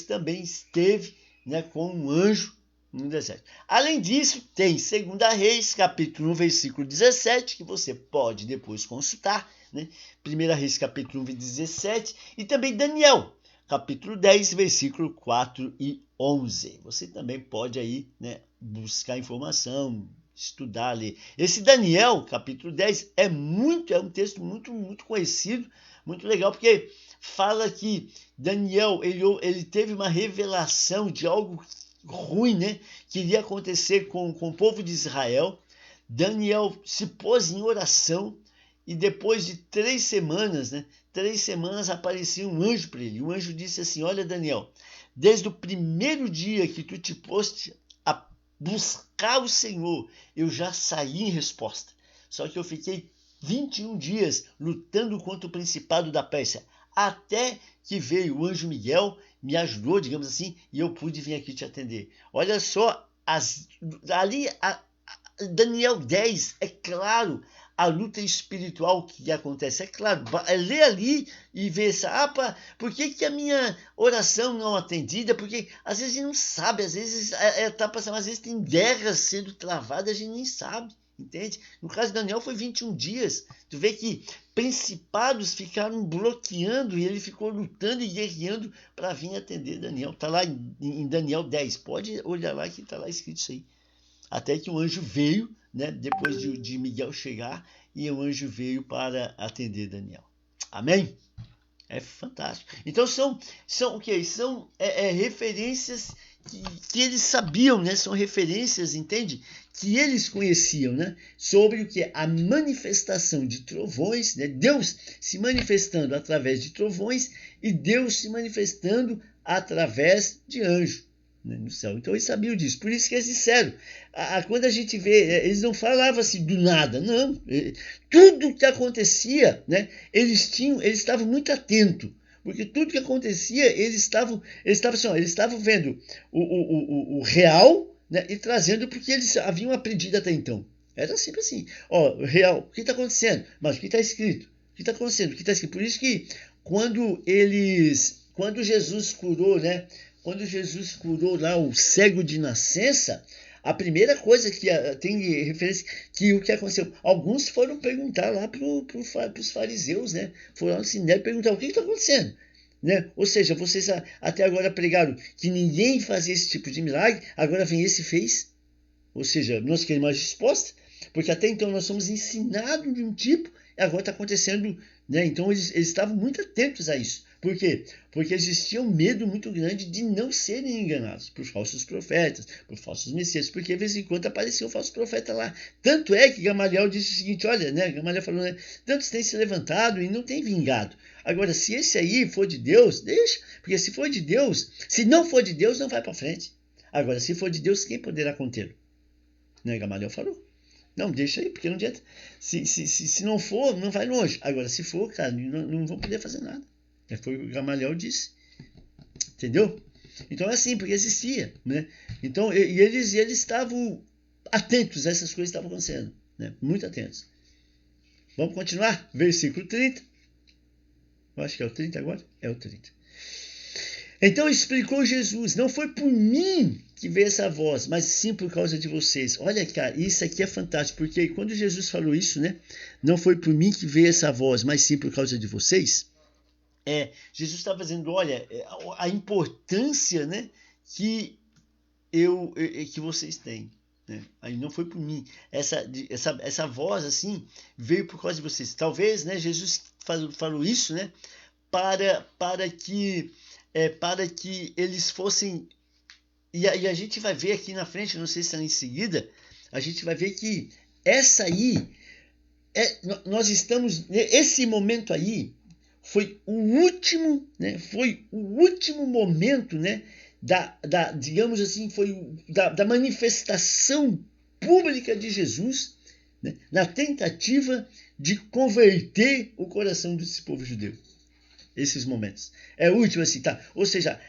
também esteve, né, com um anjo no deserto. Além disso, tem 2 Reis, capítulo 1, versículo 17, que você pode depois consultar, né? 1 Reis, capítulo 1, 17, e também Daniel, capítulo 10, versículo 4 e 11. Você também pode aí, né, buscar informação, estudar, ler. Esse Daniel, capítulo 10, é um texto muito conhecido, muito legal, porque fala que Daniel, ele teve uma revelação de algo ruim, né, que iria acontecer com o povo de Israel. Daniel se pôs em oração e depois de 3 semanas, né, 3 semanas aparecia um anjo para ele. O anjo disse assim: olha, Daniel, desde o primeiro dia que tu te poste a buscar o Senhor, eu já saí em resposta. Só que eu fiquei 21 dias lutando contra o principado da Pérsia, até que veio o anjo Miguel, me ajudou, digamos assim, e eu pude vir aqui te atender. Olha só, Daniel 10, é claro, a luta espiritual que acontece. É claro, lê ali e vê por que a minha oração não é atendida? Porque às vezes a gente não sabe, às vezes tá passando, às vezes tem guerras sendo travadas, a gente nem sabe, entende? No caso de Daniel foi 21 dias. Tu vê que principados ficaram bloqueando e ele ficou lutando e guerreando para vir atender Daniel. Está lá em Daniel 10, pode olhar lá que está lá escrito isso aí. Até que um anjo veio, né, depois de Miguel chegar, e o anjo veio para atender Daniel. Amém? É fantástico. Então são o quê? São referências que eles sabiam, né? São referências, entende? Que eles conheciam, né? Sobre o que? A manifestação de trovões, né? Deus se manifestando através de trovões e Deus se manifestando através de anjos no céu. Então eles sabiam disso. Por isso que eles disseram. Quando a gente vê, eles não falavam assim do nada, não. Tudo que acontecia, né? Eles estavam muito atentos. Porque tudo que acontecia, eles estavam vendo o real, né, e trazendo porque eles haviam aprendido até então. Era sempre assim. Ó, real, o que está acontecendo? Mas o que está escrito? O que está acontecendo? O que está escrito? Por isso que quando Jesus curou, né? Quando Jesus curou lá o cego de nascença, a primeira coisa que tem referência, que o que aconteceu, alguns foram perguntar lá para os fariseus, né? Foram ao sinédrio perguntar o que está acontecendo, né? Ou seja, vocês até agora pregaram que ninguém fazia esse tipo de milagre, agora vem esse e fez. Ou seja, nós queremos uma resposta, porque até então nós somos ensinados de um tipo, e agora está acontecendo, né? Então eles estavam muito atentos a isso. Por quê? Porque existia um medo muito grande de não serem enganados por falsos profetas, por falsos messias, porque de vez em quando apareceu um falso profeta lá. Tanto é que Gamaliel disse o seguinte, olha, né? Gamaliel falou, né? Tantos têm se levantado e não têm vingado. Agora, se esse aí for de Deus, deixa, porque se for de Deus, se não for de Deus, não vai para frente. Agora, se for de Deus, quem poderá contê-lo? Né? Gamaliel falou. Não, deixa aí, porque não adianta. Se não for, não vai longe. Agora, se for, cara, não vão poder fazer nada. Foi o que o Gamaliel disse. Entendeu? Então é assim, porque existia, né? Então, eles estavam atentos a essas coisas que estavam acontecendo, né? Muito atentos. Vamos continuar? Versículo 30. Eu acho que é o 30 agora? É o 30. Então explicou Jesus, não foi por mim que veio essa voz, mas sim por causa de vocês. Olha, cara, isso aqui é fantástico, porque quando Jesus falou isso, né? Não foi por mim que veio essa voz, mas sim por causa de vocês. Jesus está fazendo, olha, a importância, né, que vocês têm. Né? Aí não foi por mim. Essa voz, assim, veio por causa de vocês. Talvez, né, Jesus falou isso, né, para que eles fossem... E a gente vai ver aqui na frente, não sei se está em seguida, a gente vai ver que essa aí, nós estamos... Esse momento aí, foi o último, né? Foi o último momento, né? Digamos assim, foi da manifestação pública de Jesus, né? Na tentativa de converter o coração desse povo judeu. Esses momentos. É o último assim, tá? Ou seja,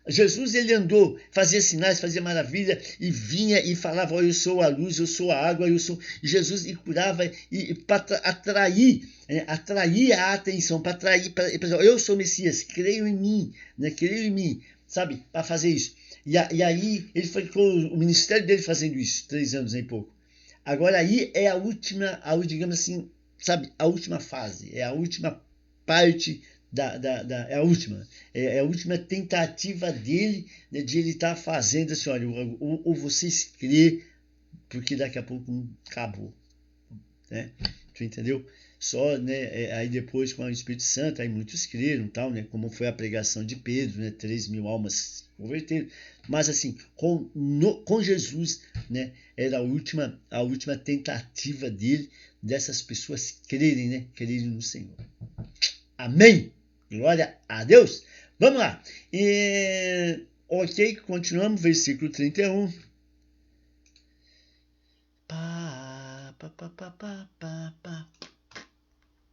Jesus ele andou, fazia sinais, fazia maravilha e vinha e falava, eu sou a luz, eu sou a água, eu sou... Jesus e curava e para atrair a atenção, para atrair, eu sou Messias, creio em mim, né? Creio em mim, sabe? Para fazer isso. E aí ele ficou o ministério dele fazendo isso, 3 anos e pouco. Agora aí é a última, digamos assim, sabe? A última fase, é a última parte é a última tentativa dele, né, de ele estar fazendo assim, olha, ou vocês crê, porque daqui a pouco acabou, né? Tu entendeu? Só, né, aí depois com o Espírito Santo, aí muitos creram, tal, né, como foi a pregação de Pedro, né, 3.000 almas se converteram, mas assim, com Jesus, né, era a última tentativa dele, dessas pessoas crerem, né, crerem no Senhor. Amém? Glória a Deus. Vamos lá. Ok, continuamos, versículo 31.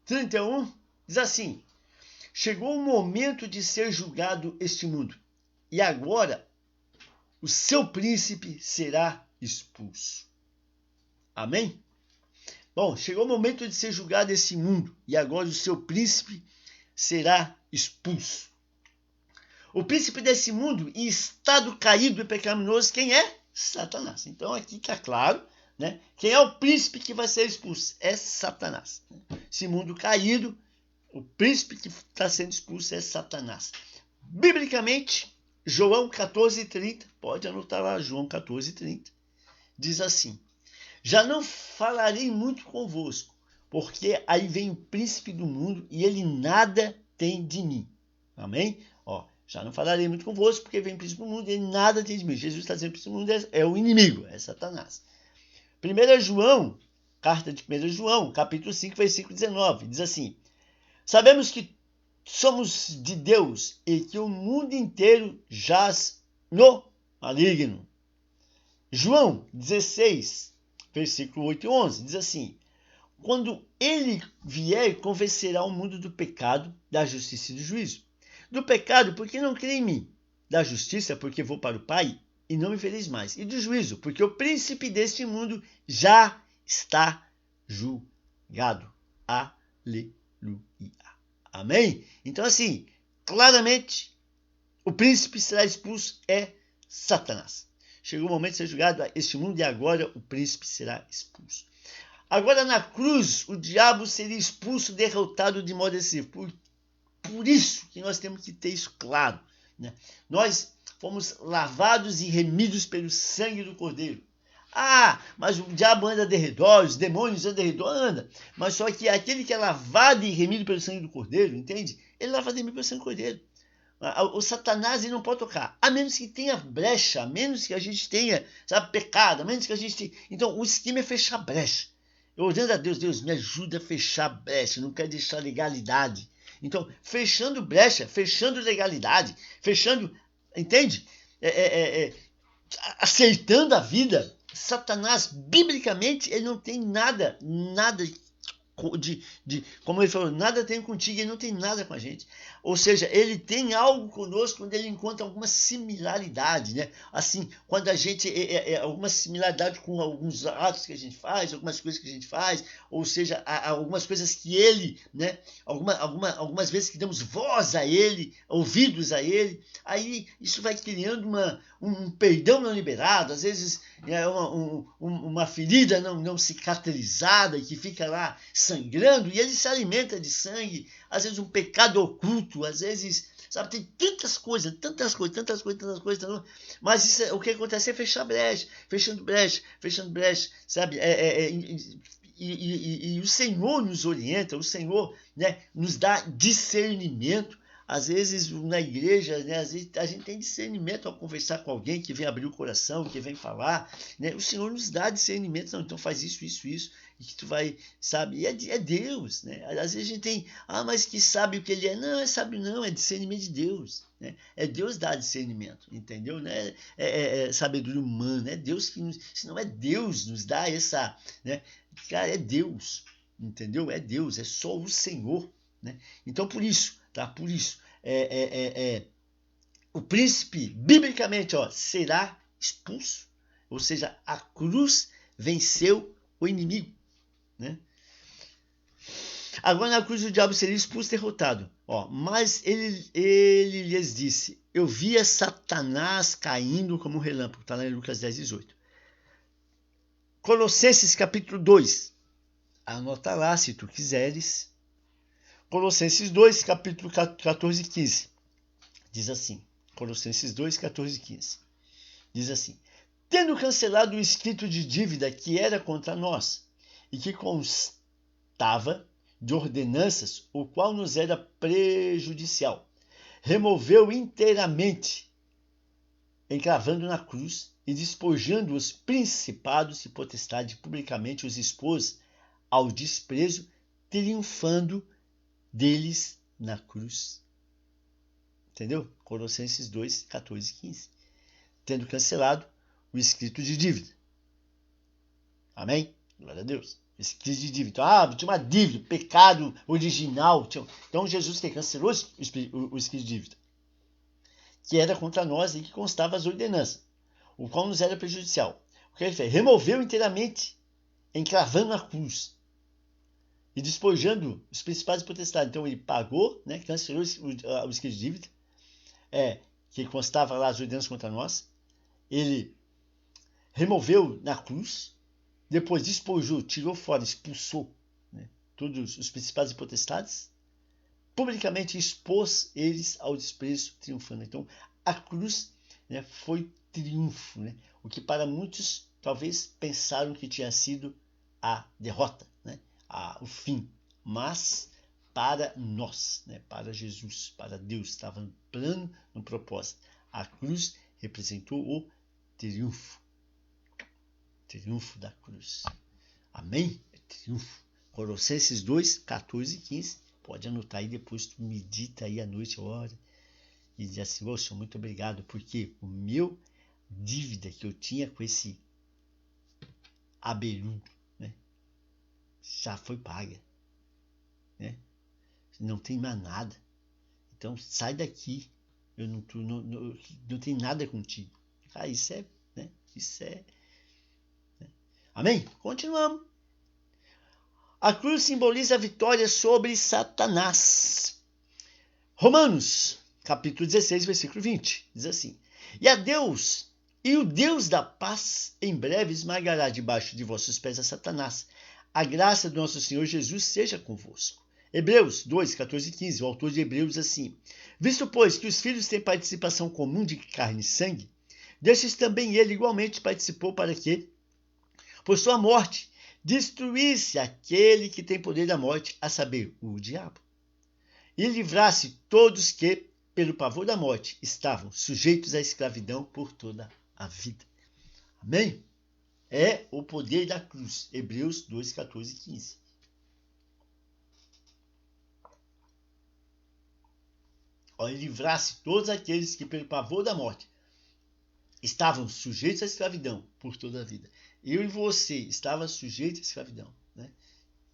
31 diz assim: chegou o momento de ser julgado este mundo, e agora o seu príncipe será expulso. Amém? Bom, chegou o momento de ser julgado esse mundo, e agora o seu príncipe será expulso. O príncipe desse mundo, em estado caído e pecaminoso, quem é? Satanás. Então aqui está claro, né? Quem é o príncipe que vai ser expulso? É Satanás. Esse mundo caído, o príncipe que está sendo expulso é Satanás. Biblicamente, João 14:30, pode anotar lá, João 14:30, diz assim: já não falarei muito convosco, porque aí vem o príncipe do mundo e ele nada tem de mim. Amém? Já não falarei muito convosco, porque vem o príncipe do mundo e ele nada tem de mim. Jesus está dizendo que o príncipe do mundo é o inimigo, é Satanás. 1 João, carta de 1 João, capítulo 5, versículo 19, diz assim: sabemos que somos de Deus e que o mundo inteiro jaz no maligno. João 16, versículo 8 e 11, diz assim: quando ele vier, convencerá o mundo do pecado, da justiça e do juízo. Do pecado, porque não crê em mim. Da justiça, porque vou para o Pai e não me vereis mais. E do juízo, porque o príncipe deste mundo já está julgado. Aleluia. Amém? Então, assim, claramente, o príncipe será expulso é Satanás. Chegou o momento de ser julgado a este mundo e agora o príncipe será expulso. Agora na cruz, o diabo seria expulso, derrotado de modo decisivo. Por isso que nós temos que ter isso claro, né? Nós fomos lavados e remidos pelo sangue do Cordeiro. Mas o diabo anda de redor, os demônios andam de redor, anda. Mas só que aquele que é lavado e remido pelo sangue do Cordeiro, entende? Ele é lavado e remido pelo sangue do Cordeiro. O Satanás ele não pode tocar, a menos que tenha brecha, a menos que a gente tenha, pecado, a menos que a gente tenha. Então o esquema é fechar brecha. Eu orando a Deus, Deus me ajuda a fechar brecha, não quero deixar legalidade. Então, fechando brecha, fechando legalidade, fechando, entende? Acertando a vida, Satanás, biblicamente, ele não tem nada como ele falou, nada tem contigo, ele não tem nada com a gente. Ou seja, ele tem algo conosco quando ele encontra alguma similaridade, né? Assim, quando a gente alguma similaridade com alguns atos que a gente faz, algumas coisas que a gente faz, ou seja, algumas coisas que ele, né? Algumas vezes que damos voz a ele, ouvidos a ele, aí isso vai criando um perdão não liberado, às vezes uma ferida não cicatrizada que fica lá sangrando e ele se alimenta de sangue, às vezes um pecado oculto, às vezes, tem tantas coisas, mas isso, o que acontece é fechar brecha, fechando brecha, sabe? E o Senhor nos orienta, o Senhor, né, nos dá discernimento. Às vezes na igreja, né, às vezes a gente tem discernimento ao conversar com alguém que vem abrir o coração, que vem falar, né? O Senhor nos dá discernimento, não, então faz isso, e que tu vai, sabe? E é Deus, né? Às vezes a gente tem, mas que sabe o que ele é. Não, é sábio não, é discernimento de Deus, né? É Deus dá discernimento, entendeu? Né? É sabedoria humana, é Deus que se não é Deus nos dá essa, né? Cara, é Deus, entendeu? É Deus, é só o Senhor, né? Então por isso, tá? Por isso, o príncipe, biblicamente, será expulso. Ou seja, a cruz venceu o inimigo, né? Agora na cruz o diabo seria expulso, derrotado. Mas ele lhes disse: eu via Satanás caindo como um relâmpago. Está lá em Lucas 10:18. Colossenses capítulo 2. Anota lá se tu quiseres. Colossenses 2, capítulo 14 e 15. Diz assim. Colossenses 2, 14 e 15. Diz assim: tendo cancelado o escrito de dívida que era contra nós, e que constava de ordenanças, o qual nos era prejudicial, removeu inteiramente, encravando na cruz e despojando os principados e potestades, publicamente os expôs ao desprezo, triunfando deles na cruz. Entendeu? Colossenses 2, 14 e 15. Tendo cancelado o escrito de dívida. Amém? Glória a Deus. Escrito de dívida. Então, tinha uma dívida, pecado original. Então, Jesus que cancelou o escrito de dívida, que era contra nós e que constava as ordenanças, o qual nos era prejudicial. O que ele fez? Removeu inteiramente, encravando na cruz e despojando os principais potestades. Então, ele pagou, né, cancelou o escrito de dívida, que constava lá as ordenanças contra nós. Ele removeu na cruz, depois despojou, tirou fora, expulsou, né, todos os principais e potestades, publicamente expôs eles ao desprezo, triunfando. Então, a cruz, né, foi triunfo, né, o que para muitos talvez pensaram que tinha sido a derrota, né, o fim, mas para nós, né, para Jesus, para Deus, estava no plano, no propósito. A cruz representou o triunfo. Triunfo da cruz. Amém? Triunfo. Colossenses 2, 14 e 15. Pode anotar aí, depois tu medita aí à noite, ora, e diz assim: ô Senhor, muito obrigado, porque o meu dívida que eu tinha com esse abelhudo, né, já foi paga, né? Não tem mais nada. Então sai daqui. Eu não tenho nada contigo. Isso é, né? Isso é. Né? Amém? Continuamos. A cruz simboliza a vitória sobre Satanás. Romanos, capítulo 16, versículo 20. Diz assim: E o Deus da paz em breve esmagará debaixo de vossos pés a Satanás. A graça do nosso Senhor Jesus seja convosco. Hebreus 2, 14 e 15, o autor de Hebreus diz assim: Visto, pois, que os filhos têm participação comum de carne e sangue, destes também ele igualmente participou, para que, por sua morte, destruísse aquele que tem poder da morte, a saber, o diabo, e livrasse todos que, pelo pavor da morte, estavam sujeitos à escravidão por toda a vida. Amém? É o poder da cruz. Hebreus 2, 14 e 15. E livrasse todos aqueles que, pelo pavor da morte, estavam sujeitos à escravidão por toda a vida. Eu e você estava sujeito à escravidão, né?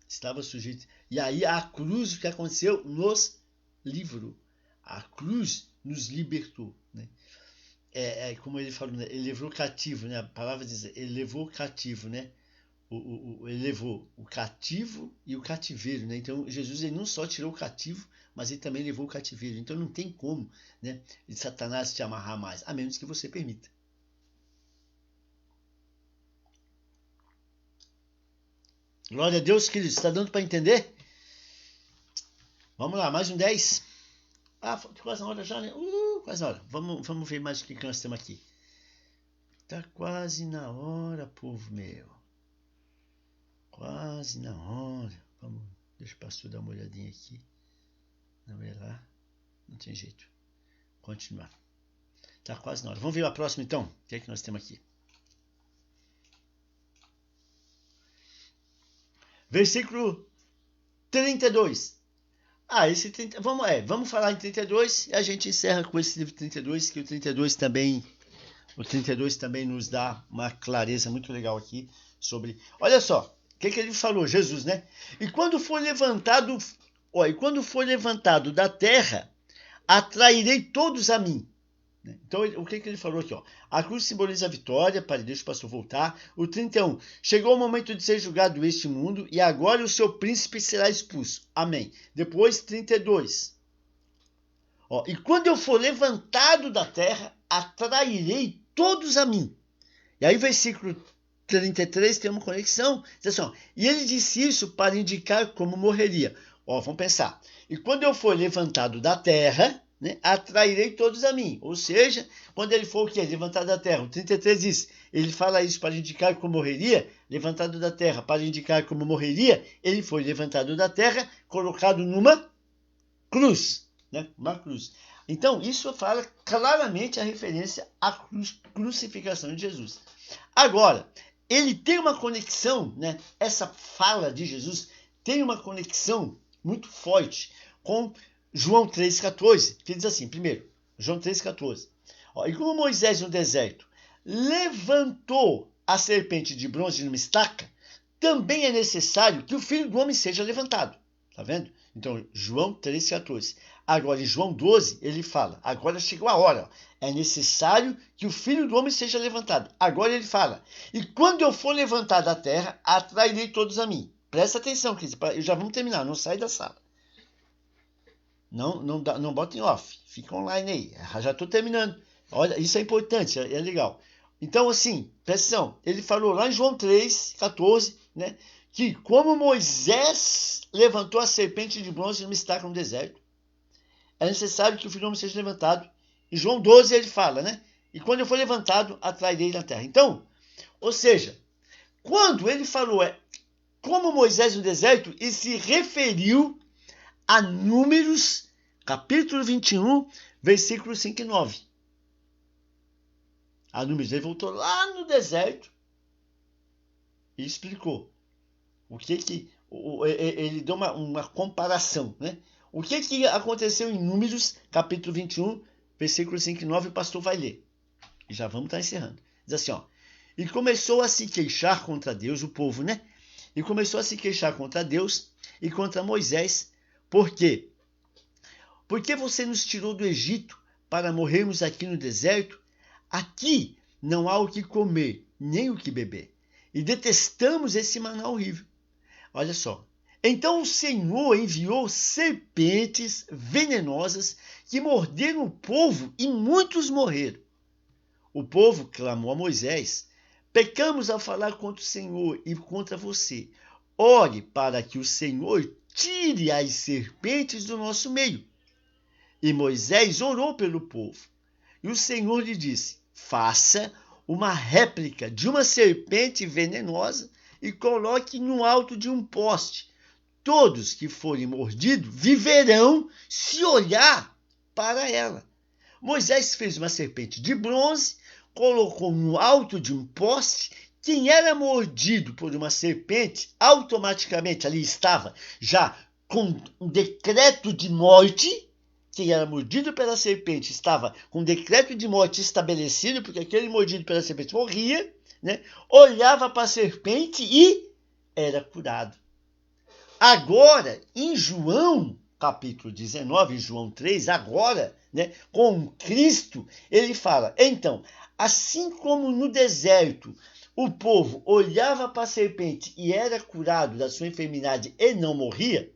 Estava sujeito. E aí a cruz, o que aconteceu? Nos livrou. A cruz nos libertou, né? Como ele falou, né? Ele levou cativo, né? A palavra diz, ele levou cativo, né? Ele levou o cativo e o cativeiro, né? Então Jesus, ele não só tirou o cativo, mas ele também levou o cativeiro. Então não tem como, né, de Satanás te amarrar mais, a menos que você permita. Glória a Deus, queridos. Está dando para entender? Vamos lá, mais um 10. Quase na hora já, né? Quase na hora. Vamos ver mais o que nós temos aqui. Tá quase na hora, povo meu. Quase na hora. Deixa o pastor dar uma olhadinha aqui. Não é lá. Não tem jeito. Continuar. Tá quase na hora. Vamos ver a próxima então. O que é que nós temos aqui? Versículo 32. Esse 30, vamos falar em 32 e a gente encerra com esse livro 32, que o 32 também nos dá uma clareza muito legal aqui sobre... Olha só, o que ele falou, Jesus, né? E quando for levantado da terra, atrairei todos a mim. Então, o que ele falou aqui? A cruz simboliza a vitória, deixa o pastor voltar. O 31, chegou o momento de ser julgado este mundo e agora o seu príncipe será expulso. Amém. Depois, 32. E quando eu for levantado da terra, atrairei todos a mim. E aí, versículo 33 tem uma conexão. Diz assim, e ele disse isso para indicar como morreria. Vamos pensar. E quando eu for levantado da terra, né, atrairei todos a mim. Ou seja, quando ele for o quê? Levantado da terra. O 33 diz, ele fala isso para indicar como morreria, levantado da terra para indicar como morreria, ele foi levantado da terra, colocado numa cruz, né? Uma cruz. Então, isso fala claramente a referência à crucificação de Jesus. Agora, ele tem uma conexão, né? Essa fala de Jesus tem uma conexão muito forte com João 3,14, que diz assim, primeiro, João 3,14. E como Moisés no deserto levantou a serpente de bronze numa estaca, também é necessário que o Filho do Homem seja levantado. Tá vendo? Então, João 3,14. Agora, em João 12, ele fala, agora chegou a hora, é necessário que o Filho do Homem seja levantado. Agora ele fala, e quando eu for levantado da terra, atrairei todos a mim. Presta atenção, Cris, já vamos terminar, não sai da sala. Não botem off, fica online aí, já estou terminando. Olha, isso é importante, é legal. Então, assim, presta atenção, ele falou lá em João 3,14, né, que como Moisés levantou a serpente de bronze numa estaca no deserto, é necessário que o Filho do Homem seja levantado. Em João 12 ele fala, né, e quando eu for levantado, atrairei na terra. Então, ou seja, quando ele falou como Moisés no deserto, ele se referiu a Números, capítulo 21, versículos 5 e 9. A Números, ele voltou lá no deserto e explicou o que ele deu uma comparação, né? O que aconteceu em Números, capítulo 21, versículos 5 e 9, o pastor vai ler. E já vamos estar encerrando. Diz assim, ó. E começou a se queixar contra Deus, o povo, né? E começou a se queixar contra Deus e contra Moisés. Por quê? Porque você nos tirou do Egito para morrermos aqui no deserto? Aqui não há o que comer, nem o que beber. E detestamos esse maná horrível. Olha só. Então o Senhor enviou serpentes venenosas que morderam o povo e muitos morreram. O povo clamou a Moisés: pecamos ao falar contra o Senhor e contra você. Ore para que o Senhor tire as serpentes do nosso meio. E Moisés orou pelo povo. E o Senhor lhe disse: faça uma réplica de uma serpente venenosa e coloque no alto de um poste. Todos que forem mordidos viverão se olhar para ela. Moisés fez uma serpente de bronze, colocou no alto de um poste. Quem era mordido por uma serpente, automaticamente ali estava já com um decreto de morte. Quem era mordido pela serpente estava com um decreto de morte estabelecido, porque aquele mordido pela serpente morria, né? Olhava para a serpente e era curado. Agora, em João, capítulo 19, em João 3, agora, né, com Cristo, ele fala, então, assim como no deserto o povo olhava para a serpente e era curado da sua enfermidade e não morria,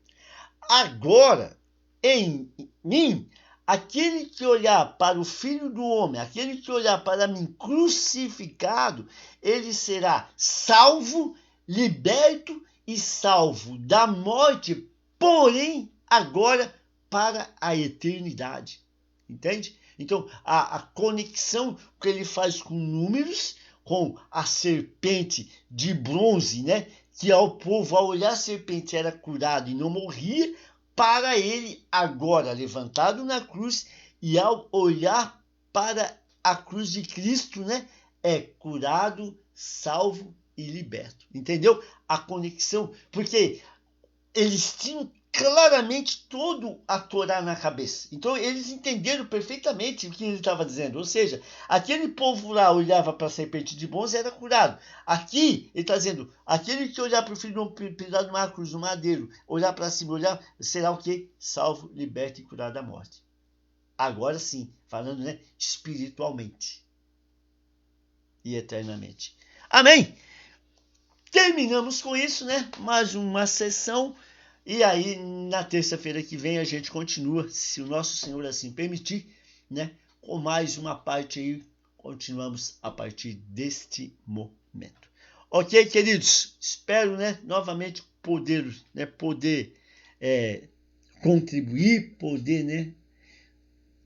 agora, em mim, aquele que olhar para o Filho do Homem, aquele que olhar para mim crucificado, ele será salvo, liberto e salvo da morte, porém agora para a eternidade. Entende? Então, a conexão que ele faz com Números, com a serpente de bronze, né? Que ao povo, ao olhar a serpente, era curado e não morria, para ele agora levantado na cruz e ao olhar para a cruz de Cristo, né? É curado, salvo e liberto. Entendeu? A conexão, porque eles tinham claramente todo a Torá na cabeça. Então eles entenderam perfeitamente o que ele estava dizendo. Ou seja, aquele povo lá olhava para a serpente de bronze e era curado. Aqui ele está dizendo, aquele que olhar para o filho pendurado numa cruz, no madeiro, olhar para cima, olhar, será o quê? Salvo, liberto e curado da morte. Agora sim, falando, né, espiritualmente e eternamente. Amém? Terminamos com isso, né? Mais uma sessão. E aí, na terça-feira que vem, a gente continua, se o nosso Senhor assim permitir, né? Com mais uma parte aí, continuamos a partir deste momento. Ok, queridos? Espero, né, novamente poder contribuir, poder, né,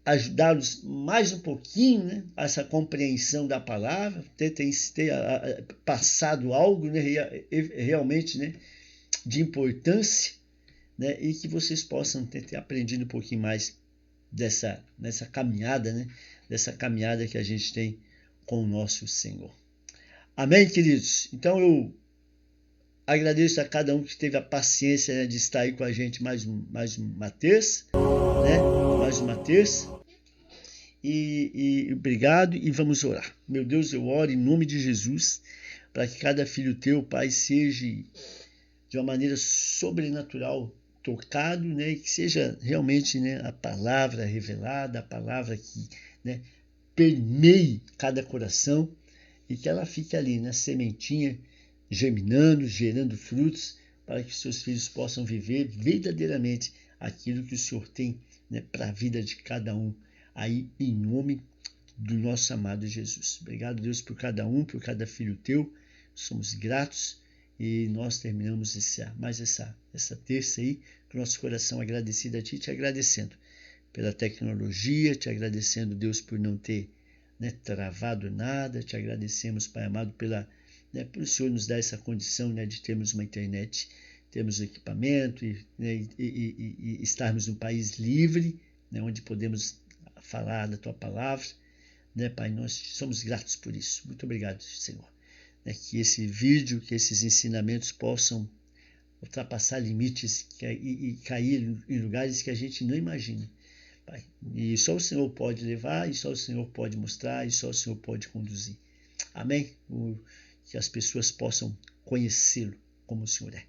ajudá-los mais um pouquinho, né, a essa compreensão da palavra, ter passado algo, né, realmente, né, de importância, né, e que vocês possam ter aprendido um pouquinho mais nessa caminhada, né, dessa caminhada que a gente tem com o nosso Senhor. Amém, queridos? Então eu Agradeço a cada um que teve a paciência, né, de estar aí com a gente mais uma terça, né? Mais uma terça. E obrigado, e vamos orar. Meu Deus, eu oro em nome de Jesus, para que cada filho teu, Pai, seja de uma maneira sobrenatural tocado, né, e que seja realmente, né, a palavra revelada, a palavra que, né, permeie cada coração e que ela fique ali, na sementinha, germinando, gerando frutos, para que os seus filhos possam viver verdadeiramente aquilo que o Senhor tem, né, para a vida de cada um, aí em nome do nosso amado Jesus. Obrigado, Deus, por cada um, por cada filho teu. Somos gratos e nós terminamos essa terça aí com o nosso coração agradecido a Ti, te agradecendo pela tecnologia, te agradecendo, Deus, por não ter, né, travado nada, te agradecemos, Pai amado, por o Senhor nos dar essa condição, né, de termos uma internet, termos um equipamento e estarmos num país livre, né, onde podemos falar da Tua palavra, né, Pai, nós somos gratos por isso. Muito obrigado, Senhor. Que esse vídeo, que esses ensinamentos possam ultrapassar limites e cair em lugares que a gente não imagina, Pai. E só o Senhor pode levar, e só o Senhor pode mostrar, e só o Senhor pode conduzir. Amém? Que as pessoas possam conhecê-lo como o Senhor é.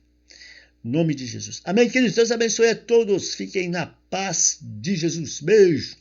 Em nome de Jesus. Amém, queridos? Deus abençoe a todos. Fiquem na paz de Jesus. Beijo.